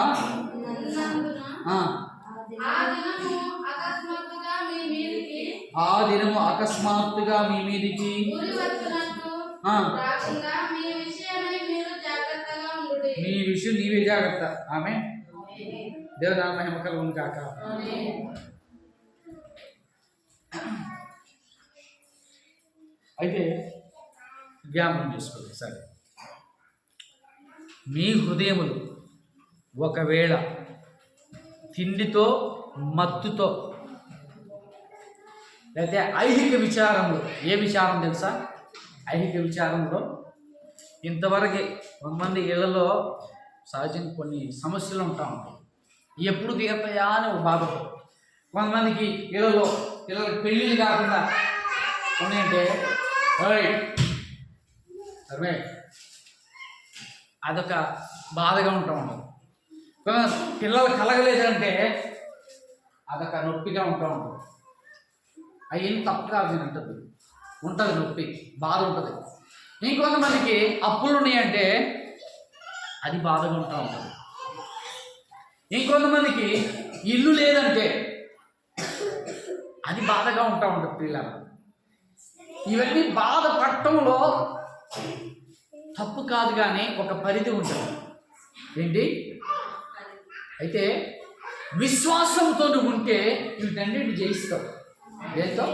S1: ఆ దినము అకస్మాత్తుగా మీ మీదికి మీ విషయం నీవే జాగ్రత్త. ఆమె దేవుని నామమున మహిమ కలుగును గాక. అయితే జ్ఞాపకం చేసుకోండి సరే. మీ హృదయములు ఒకవేళ తిండితో మత్తుతో లేకపోతే ఐహిక విచారంలో, ఏ విచారం తెలుసా? ఐహిక విచారంలో ఇంతవరకు కొంతమంది ఇళ్లలో సహజంగా కొన్ని సమస్యలు ఉంటా ఉంటాయి. ఎప్పుడు తీరుతాయా అని ఒక బాధతో కొంతమందికి ఇళ్లలో పిల్లలకి పెళ్ళిళ్ళు కాకుండా ఉన్నాయంటే సరే అదొక బాధగా ఉంటా ఉంటుంది. పిల్లలు కలగలేదంటే అదొక నొప్పిగా ఉంటా ఉంటుంది. అవి ఏం తప్పు కాదు ఉంటుంది నొప్పి, బాధ ఉంటుంది. ఇంకొంతమందికి అప్పులు ఉన్నాయంటే అది బాధగా ఉంటా ఉంటుంది. ఇంకొంతమందికి ఇల్లు లేదంటే అది బాధగా ఉంటా ఉంటుంది. పిల్లలు ఇవన్నీ బాధపడటంలో తప్పు కాదు, కానీ ఒక పరిధి ఉంటుంది. ఏంటి? అయితే విశ్వాసంతో నువ్వు ఉంటే వీటన్నిటిని జయిస్తావు. దేంతో?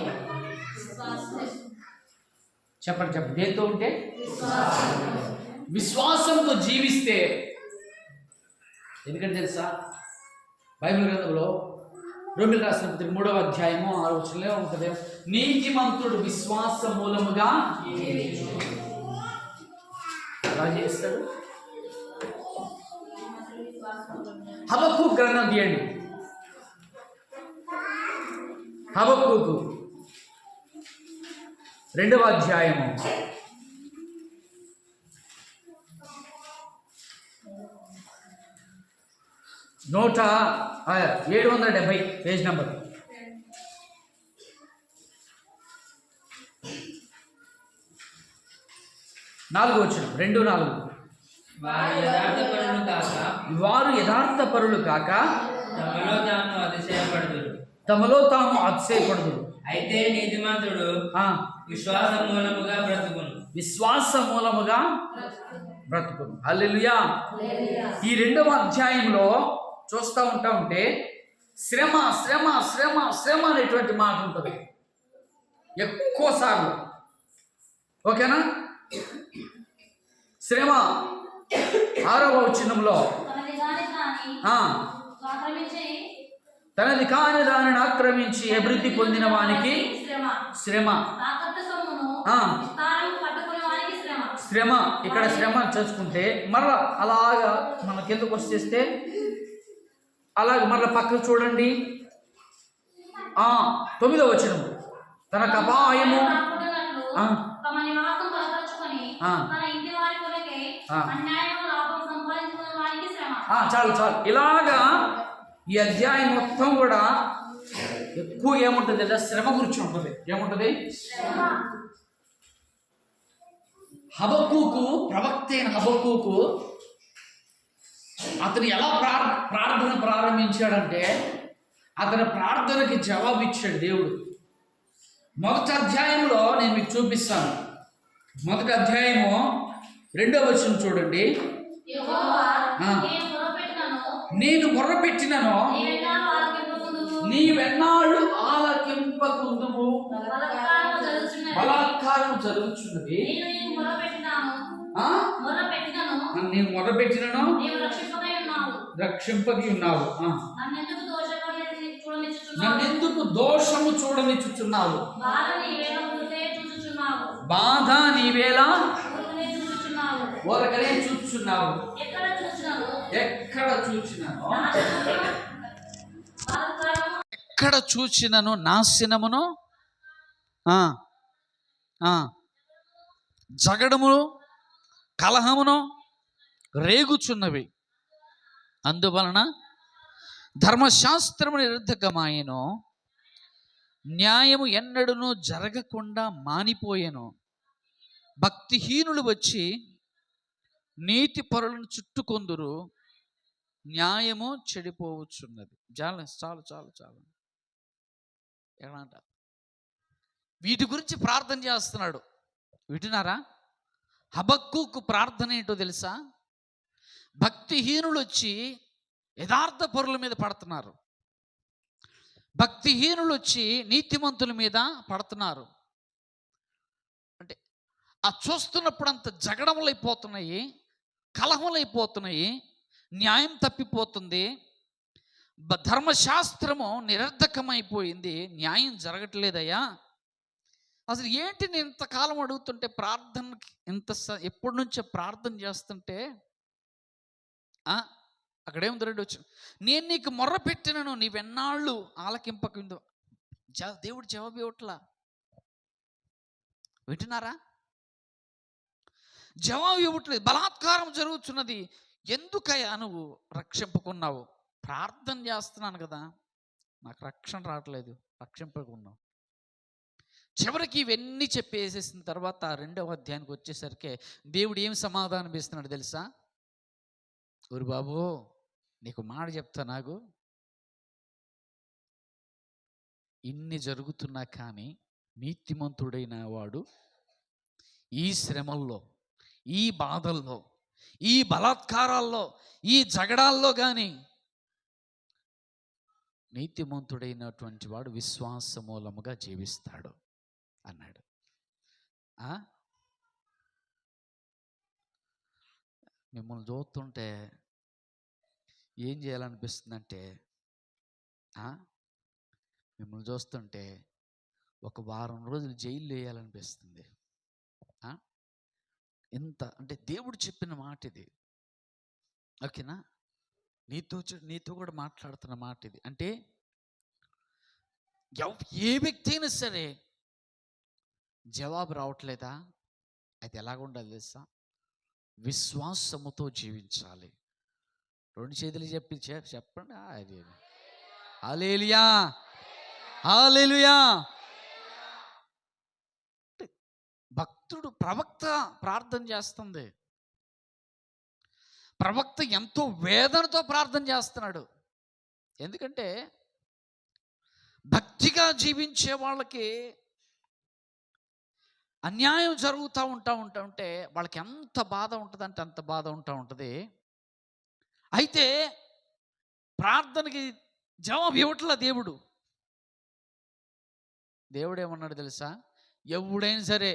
S1: చెప్పండి. దేంతో ఉంటే? విశ్వాసంతో జీవిస్తే. ఎందుకంటే తెలుసా, బైబిల్ గ్రంథంలో రోమీయులకు రాసిన పత్రిక 3వ అధ్యాయము 6వ వచనంలో ఉంటుంది, నీతిమంతుడు విశ్వాస మూలముగా ఎలా చేస్తాడు? హబక్కూకు గ్రంథం తీయండి. హబక్కూకు 2వ అధ్యాయము 770 పేజ్ నెంబర్ 4 వచనం 2:4. వారు యథార్థపరులు కాక తమలో తాము అతిశయపడుదురు.
S2: అయితే నీతిమంతుడు విశ్వాస మూలముగా
S1: బ్రతుకును. హల్లెలూయా. ఈ 2వ అధ్యాయంలో చూస్తూ ఉంటే శ్రమ శ్రమ శ్రమ శ్రమ అనేటువంటి మాట ఉంటుంది ఎక్కువ సార్లు. ఓకేనా? శ్రమ 6వ వచనంలో తనది కాని దానిని ఆక్రమించి అభివృద్ధి పొందిన వానికి శ్రమ. శ్రమ ఇక్కడ శ్రమ చేసుకుంటే మరలా అలాగా మన కిందకు వచ్చేస్తే అలాగే మరలా పక్కకు చూడండి. 9వ వచనం తనకు అపాయము చాలు ఇలాగా ఈ అధ్యాయం మొత్తం కూడా ఎక్కువ ఏముంటుంది అంటే శ్రమ గురించి ఉంటుంది. ఏముంటుంది? హబక్కూకు, ప్రవక్త అయిన హబక్కూకు అతను ఎలా ప్రార్థన ప్రారంభించాడంటే అతని ప్రార్థనకి జవాబు ఇచ్చాడు దేవుడు. మొదటి అధ్యాయంలో నేను మీకు చూపిస్తాను. మొదటి అధ్యాయము 2వ వచనం చూడండి. నేను మొర్రపెట్టినను నీవెన్నాళ్ళు ఆలకింపకుందువు, బలాత్కారం జరుగుతున్నది. నేను మొర్రపెట్టినను రక్షింపకి ఉన్నావు. నన్నెందుకు దోషము చూడనిచ్చుచున్నావు? బాధ నీవేళ ఊరకనే చూచుచున్నావు. ఎక్కడ చూచినను నాశనమును జగడమును కలహమును రేగుచున్నవి. అందువలన ధర్మశాస్త్రము నిరర్ధకమాయెను, న్యాయము ఎన్నడూను జరగకుండా మానిపోయెను. భక్తిహీనులు వచ్చి నీతి పరులను చుట్టుకొందురు, న్యాయము చెడిపోవచ్చున్నది. చాలు చాలు చాలు చాలు. ఏమంట? వీటి గురించి ప్రార్థన చేస్తున్నాడు. వింటున్నారా? హబక్కూకు ప్రార్థన ఏంటో తెలుసా? భక్తిహీనులు వచ్చి యథార్థ పరుల మీద పడుతున్నారు. భక్తిహీనులు వచ్చి నీతిమంతుల మీద పడుతున్నారు. అంటే ఆ చూస్తున్నప్పుడు అంత జగడములు అయిపోతున్నాయి, కలహములు అయిపోతున్నాయి, న్యాయం తప్పిపోతుంది, ధర్మశాస్త్రము నిరర్ధకమైపోయింది, న్యాయం జరగట్లేదయ్యా. అసలు ఏంటి నేను ఇంతకాలం అడుగుతుంటే ప్రార్థనకి ఎప్పటి నుంచో ప్రార్థన చేస్తుంటే అక్కడేముంది? 2 వచ్చి నేను నీకు మొర్ర పెట్టినను నీవెన్నాళ్ళు ఆలకింపకుందో. దేవుడు జవాబు ఇవ్వట్లా. వింటున్నారా? జవాబు ఇవ్వట్లేదు. బలాత్కారం జరుగుతున్నది, ఎందుకయ్యా నువ్వు రక్షింపుకున్నావు? ప్రార్థన చేస్తున్నాను కదా, నాకు రక్షణ రావట్లేదు, రక్షింపకున్నావు. చివరికి ఇవన్నీ చెప్పేసేసిన తర్వాత 2వ అధ్యాయానికి వచ్చేసరికి దేవుడు ఏం సమాధానం ఇస్తున్నాడు తెలుసా? ఊరు బాబు, నీకు మాట చెప్తా, నాకు ఇన్ని జరుగుతున్నా కానీ నీతిమంతుడైన వాడు ఈ శ్రమల్లో, ఈ బాధల్లో, ఈ బలాత్కారాల్లో, ఈ జగడాల్లో కానీ నీతిమంతుడైనటువంటి వాడు విశ్వాస మూలముగా జీవిస్తాడు అన్నాడు. మిమ్మల్ని చూస్తుంటే ఏం చేయాలనిపిస్తుందంటే, మిమ్మల్ని చూస్తుంటే ఒక వారం రోజులు జైలు వేయాలనిపిస్తుంది. ఎంత అంటే దేవుడు చెప్పిన మాట ఇది. ఓకేనా? నీతో కూడా మాట్లాడుతున్న మాట ఇది. అంటే ఏ వ్యక్తి అయినా సరే జవాబు రావట్లేదా? అయితే ఎలాగ ఉండాలి తెలుసా? విశ్వాసముతో జీవించాలి. రెండు చేతులు చెప్పండి. అది హల్లెలూయా, హల్లెలూయా. భక్తుడు ప్రవక్త ప్రార్థన చేస్తుంది. ప్రవక్త ఎంతో వేదనతో ప్రార్థన చేస్తున్నాడు. ఎందుకంటే భక్తిగా జీవించే వాళ్ళకి అన్యాయం జరుగుతూ ఉంటే వాళ్ళకి ఎంత బాధ ఉంటుందంటే అంత బాధ ఉంటుంది. అయితే ప్రార్థనకి జవాబు ఇవ్వట్లా దేవుడు. దేవుడు ఏమన్నాడు తెలుసా? ఎవడైనా సరే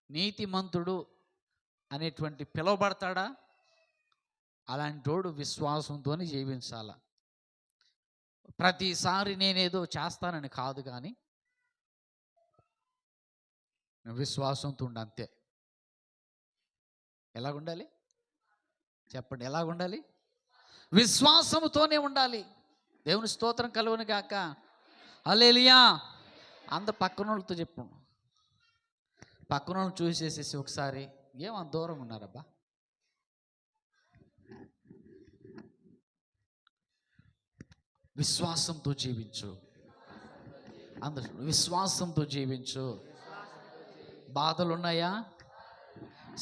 S1: నీతిమంతుడు అనేటువంటి పిలువబడతాడా? అలాంటోడు విశ్వాసంతోనే జీవించాల. ప్రతిసారి నేనేదో చేస్తానని కాదు, కానీ విశ్వాసంతో ఉండు అంతే. ఎలాగుండాలి చెప్పండి? ఎలాగుండాలి? విశ్వాసముతోనే ఉండాలి. దేవుని స్తోత్రం కలుగును గాక. హల్లెలూయా. అంత పక్కన వాళ్ళతో చెప్పు, పక్కన వాళ్ళని చూసేసేసి ఒకసారి, ఏమంత దూరం ఉన్నారబ్బా, విశ్వాసంతో జీవించు. అందరూ విశ్వాసంతో జీవించు. బాధలు ఉన్నాయా?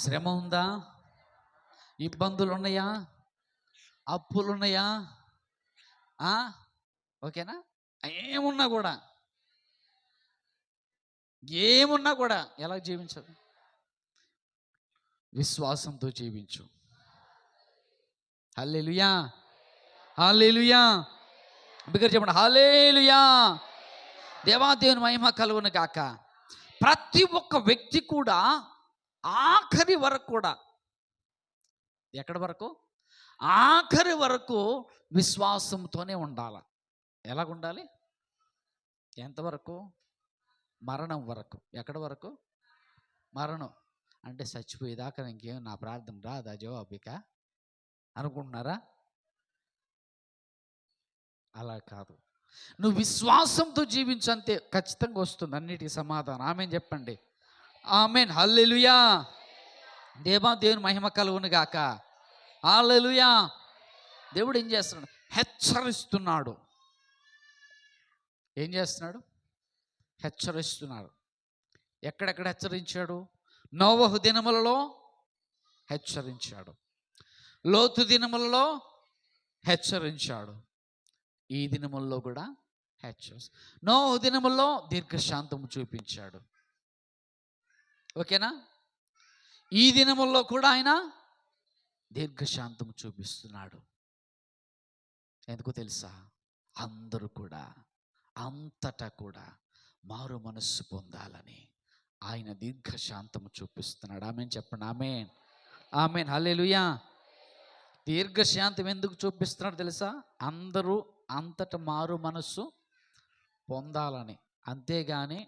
S1: శ్రమ ఉందా? ఇబ్బందులు ఉన్నాయా? అప్పులు ఉన్నాయా? ఓకేనా? ఏమున్నా కూడా ఎలా జీవించదు? విశ్వాసంతో జీవించు. హల్లెలూయా, హల్లెలూయా. బిగ్గరగా చెప్పండి, హల్లెలూయా. దేవాదేవుని మహిమ కలుగును గాక. ప్రతి ఒక్క వ్యక్తి కూడా ఆఖరి వరకు కూడా, ఎక్కడి వరకు? ఆఖరి వరకు విశ్వాసంతోనే ఉండాలి. ఎలాగుండాలి? ఎంతవరకు? మరణం వరకు. ఎక్కడి వరకు? మరణం అంటే చచ్చిపోయేదాకా ఇంకేం నా ప్రార్థన రాదా జవాబిక అనుకుంటున్నారా? అలా కాదు. నువ్వు విశ్వాసంతో జీవించు అంతే, ఖచ్చితంగా వస్తుంది అన్నిటికీ సమాధానం. ఆమేన్ చెప్పండి. ఆమేన్. హల్లెలూయా. దేవుని మహిమ కలుగును గాక. హల్లెలూయా. దేవుడు ఏం చేస్తున్నాడు? హెచ్చరిస్తున్నాడు. ఏం చేస్తున్నాడు? హెచ్చరిస్తున్నాడు. ఎక్కడెక్కడ హెచ్చరించాడు? నోవహు దినములలో హెచ్చరించాడు, లోతు దినములలో హెచ్చరించాడు, ఈ దినముల్లో కూడా నోవహు దినముల్లో దీర్ఘశాంతము చూపించాడు. ఓకేనా? ఈ దినముల్లో కూడా ఆయన దీర్ఘశాంతము చూపిస్తున్నాడు. ఎందుకు తెలుసా? అందరూ కూడా అంతటా కూడా మారు మనస్సు పొందాలని ఆయన దీర్ఘశాంతము చూపిస్తున్నాడు. ఆమేన్ చెప్పండి. ఆమేన్, ఆమేన్. హల్లెలూయా. దీర్ఘశాంతం ఎందుకు చూపిస్తున్నాడు తెలుసా? అందరూ అంతటా మారు మనస్సు పొందాలని. అంతేగాని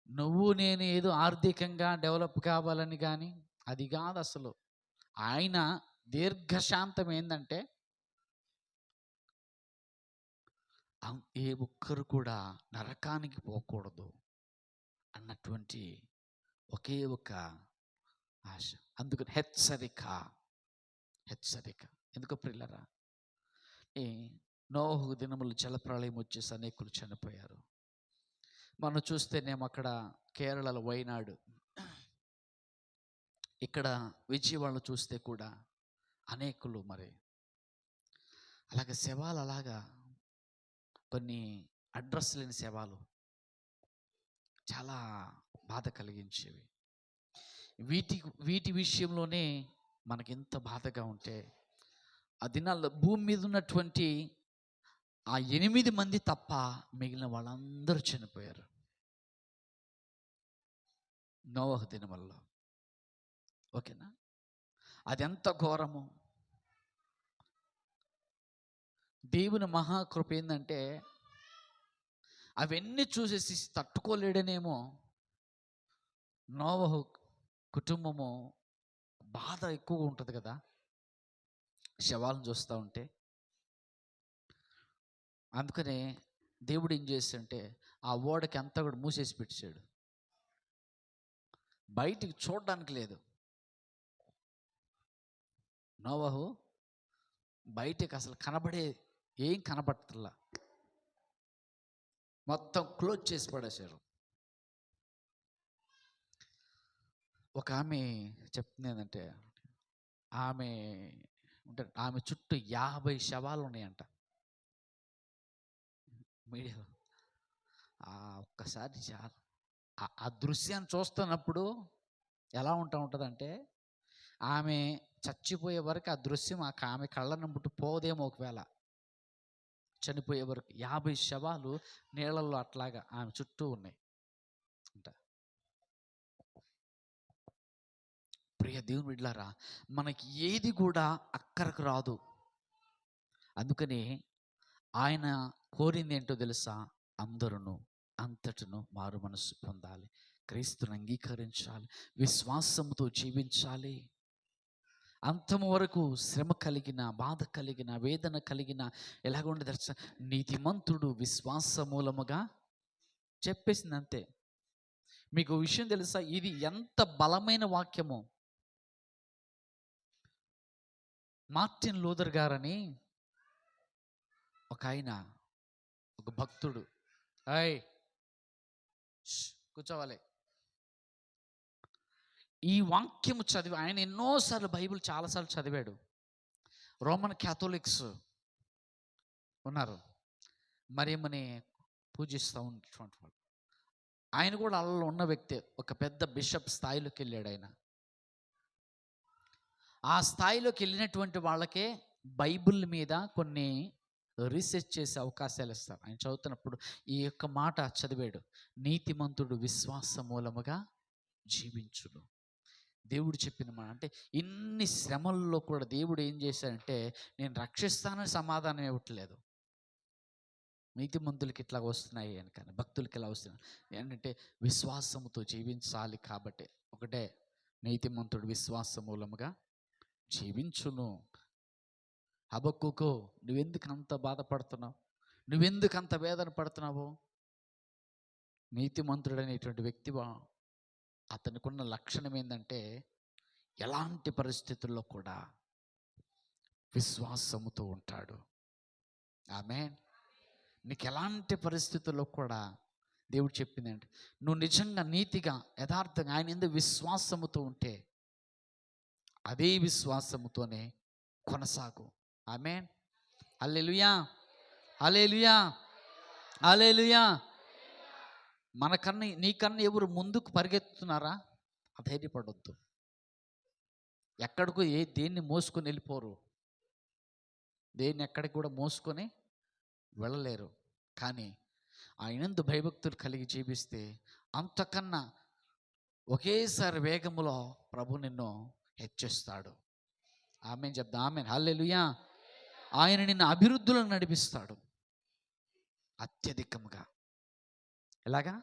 S1: నువ్వు నేను ఏదో ఆర్థికంగా డెవలప్ కావాలని కానీ అది కాదు అసలు. ఆయన దీర్ఘశాంతం ఏంటంటే ఏ ఒక్కరు కూడా నరకానికి పోకూడదు అన్నటువంటి ఒకే ఒక ఆశ. అందుకని హెచ్చరిక. ఎందుకో ప్రియులారా, నోహు దినములు జలప్రళయం వచ్చేసి అనేకులు చనిపోయారు. మనం చూస్తేనేమో అక్కడ కేరళలో వైనాడు, ఇక్కడ విజయవాడలో చూస్తే కూడా అనేకులు మరి అలాగే శవాలు, అలాగా కొన్ని అడ్రస్ లేని శవాలు చాలా బాధ కలిగించేవి. వీటి విషయంలోనే మనకి ఎంత బాధగా ఉంటే, ఆ దినాల్లో భూమి మీద ఉన్నటువంటి ఆ 8 మంది తప్ప మిగిలిన వాళ్ళందరూ చనిపోయారు నోవహు దినముల్లో. ఓకేనా? అది ఎంత ఘోరము. దేవుని మహాకృప ఏంటంటే అవన్నీ చూసేసి తట్టుకోలేడనేమో నోవహు కుటుంబము బాధ ఎక్కువగా ఉంటుంది కదా శవాలను చూస్తూ ఉంటే. అందుకనే దేవుడు ఏం చేశాడంటే ఆ ఓడకి అంతా కూడా మూసేసి పెట్టాడు, బయటికి చూడడానికి లేదు. నోవహు బయటకు అసలు ఏం కనబడతల్లా, మొత్తం క్లోజ్ చేసి పడేశారు. ఒక ఆమె చెప్తుంది ఏంటంటే, ఆమె ఆమె చుట్టూ 50 శవాలు ఉన్నాయంట. మీడియాలో ఒక్కసారి చాలా ఆ దృశ్యాన్ని చూస్తున్నప్పుడు ఎలా ఉంటుందంటే, ఆమె చచ్చిపోయే వరకు ఆ దృశ్యం ఆమె కళ్ళను ముట్టు పోదేమో. ఒకవేళ చనిపోయే వరకు 50 శవాలు నీళ్ళల్లో అట్లాగా ఆమె చుట్టూ ఉన్నాయి అంట. ప్రియ దేవుని బిడ్డలారా, మనకి ఏది కూడా అక్కరకు రాదు. అందుకని ఆయన కోరింది ఏంటో తెలుసా? అందరూ అంతటను మారు మనసు పొందాలి, క్రీస్తుని అంగీకరించాలి, విశ్వాసంతో జీవించాలి. అంతము వరకు శ్రమ కలిగిన, బాధ కలిగిన, వేదన కలిగిన ఎలాగుండి తెలుసా? నీతిమంతుడు విశ్వాస మూలముగా చెప్పేసింది అంతే. మీకు విషయం తెలుసా? ఇది ఎంత బలమైన వాక్యమో. మార్టిన్ లూథర్ గారని ఒక ఆయన, ఒక భక్తుడు, కూర్చోవాలి, ఈ వాక్యము చదివి ఆయన ఎన్నోసార్లు బైబిల్ చాలాసార్లు చదివాడు. రోమన్ క్యాథోలిక్స్ ఉన్నారు, మరియమ్మని పూజిస్తూ ఉన్నటువంటి వాళ్ళు. ఆయన కూడా అల్లలో ఉన్న వ్యక్తే, ఒక పెద్ద బిషప్ స్థాయిలోకి వెళ్ళాడు ఆయన. ఆ స్థాయిలోకి వెళ్ళినటువంటి వాళ్ళకే బైబిల్ మీద కొన్ని రీసెర్చ్ చేసే అవకాశాలు ఇస్తారు. ఆయన చదువుతున్నప్పుడు ఈ యొక్క మాట చదివాడు, నీతిమంతుడు విశ్వాస మూలముగా జీవించును. దేవుడు చెప్పిన మాట. అంటే ఇన్ని శ్రమల్లో కూడా దేవుడు ఏం చేశాడంటే, నేను రక్షిస్తానని సమాధానం ఇవ్వట్లేదు. నీతిమంతులకి ఇట్లా వస్తున్నాయి అని, కానీ భక్తులకి ఇలా వస్తున్నాయి ఏంటంటే, విశ్వాసముతో జీవించాలి. కాబట్టి ఒకటే, నీతిమంతుడు విశ్వాస మూలముగా జీవించును. హబక్కూకు, నువ్వెందుకు అంత బాధపడుతున్నావు? నువ్వెందుకు అంత వేదన పడుతున్నావు? నీతిమంతుడు అనేటువంటి వ్యక్తి అతనికున్న లక్షణం ఏంటంటే, ఎలాంటి పరిస్థితుల్లో కూడా విశ్వాసముతో ఉంటాడు. ఆమేన్. నీకు ఎలాంటి పరిస్థితుల్లో కూడా దేవుడు చెప్పిందంటే, నువ్వు నిజంగా నీతిగా యథార్థంగా ఆయన యందు విశ్వాసముతో ఉంటే అదే విశ్వాసముతోనే కొనసాగు. ఆమేన్. హల్లెలూయా, హల్లెలూయా, హల్లెలూయా. మనకన్నా నీకన్నా ఎవరు ముందుకు పరిగెత్తుతున్నారా? అధైర్యపడొద్దు. ఎక్కడికో దేన్ని మోసుకొని వెళ్ళిపోరు, దేన్ని ఎక్కడికి కూడా మోసుకొని వెళ్ళలేరు. కానీ ఆయనందు భయభక్తులు కలిగి జీవిస్తే అంతకన్నా ఒకేసారి వేగములో ప్రభు నిన్ను హెచ్చిస్తాడు. ఆమేన్ చెప్దాం. ఆమేన్, హల్లెలూయా. ఆయన నిన్ను అభివృద్ధిలో నడిపిస్తాడు అత్యధికముగా. ఎలాగా?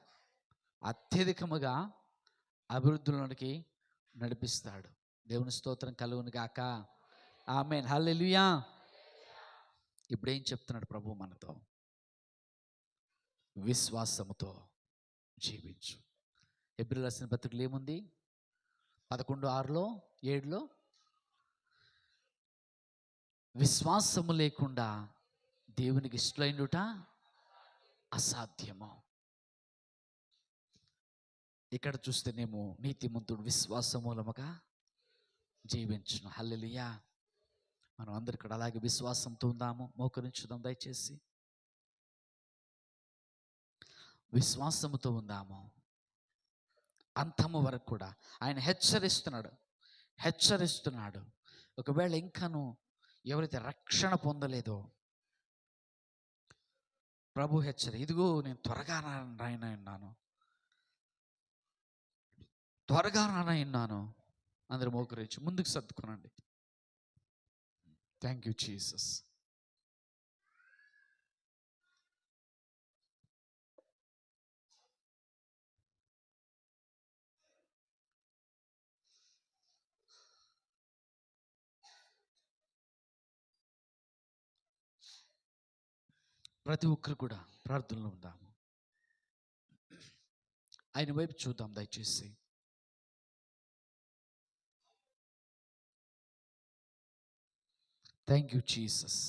S1: అత్యధికముగా అభివృద్ధిలోనికి నడిపిస్తాడు. దేవుని స్తోత్రం కలుగును గాక. ఆమేన్, హల్లెలూయా. ఇప్పుడు ఏం చెప్తున్నాడు ప్రభు మనతో? విశ్వాసముతో జీవించు. హెబ్రీయులకు రాసిన పత్రికలో ఏముంది? 11:6లో 7లో, విశ్వాసము లేకుండా దేవునికి ఇష్టలైనట అసాధ్యము. ఇక్కడ చూస్తేనేమో నీతిమంతుడు విశ్వాస మూలముగా జీవించును. హల్లెలూయా. మనం అందరు ఇక్కడ అలాగే విశ్వాసంతో ఉందాము. మోకరించుదాం దయచేసి. విశ్వాసముతో ఉందాము అంతము వరకు కూడా. ఆయన హెచ్చరిస్తున్నాడు. ఒకవేళ ఇంకాను ఎవరైతే రక్షణ పొందలేదో, ప్రభు ఇదిగో నేను త్వరగా రానన్నాను, త్వరగా రానన్నాను. అందరూ మోకరించి ముందుకు సర్దుకోనండి. Thank you Jesus. ప్రతి ఒక్కరు కూడా ప్రార్థనలో ఉందాము. ఆయన వైపు చూద్దాం దయచేసి. Thank you Jesus.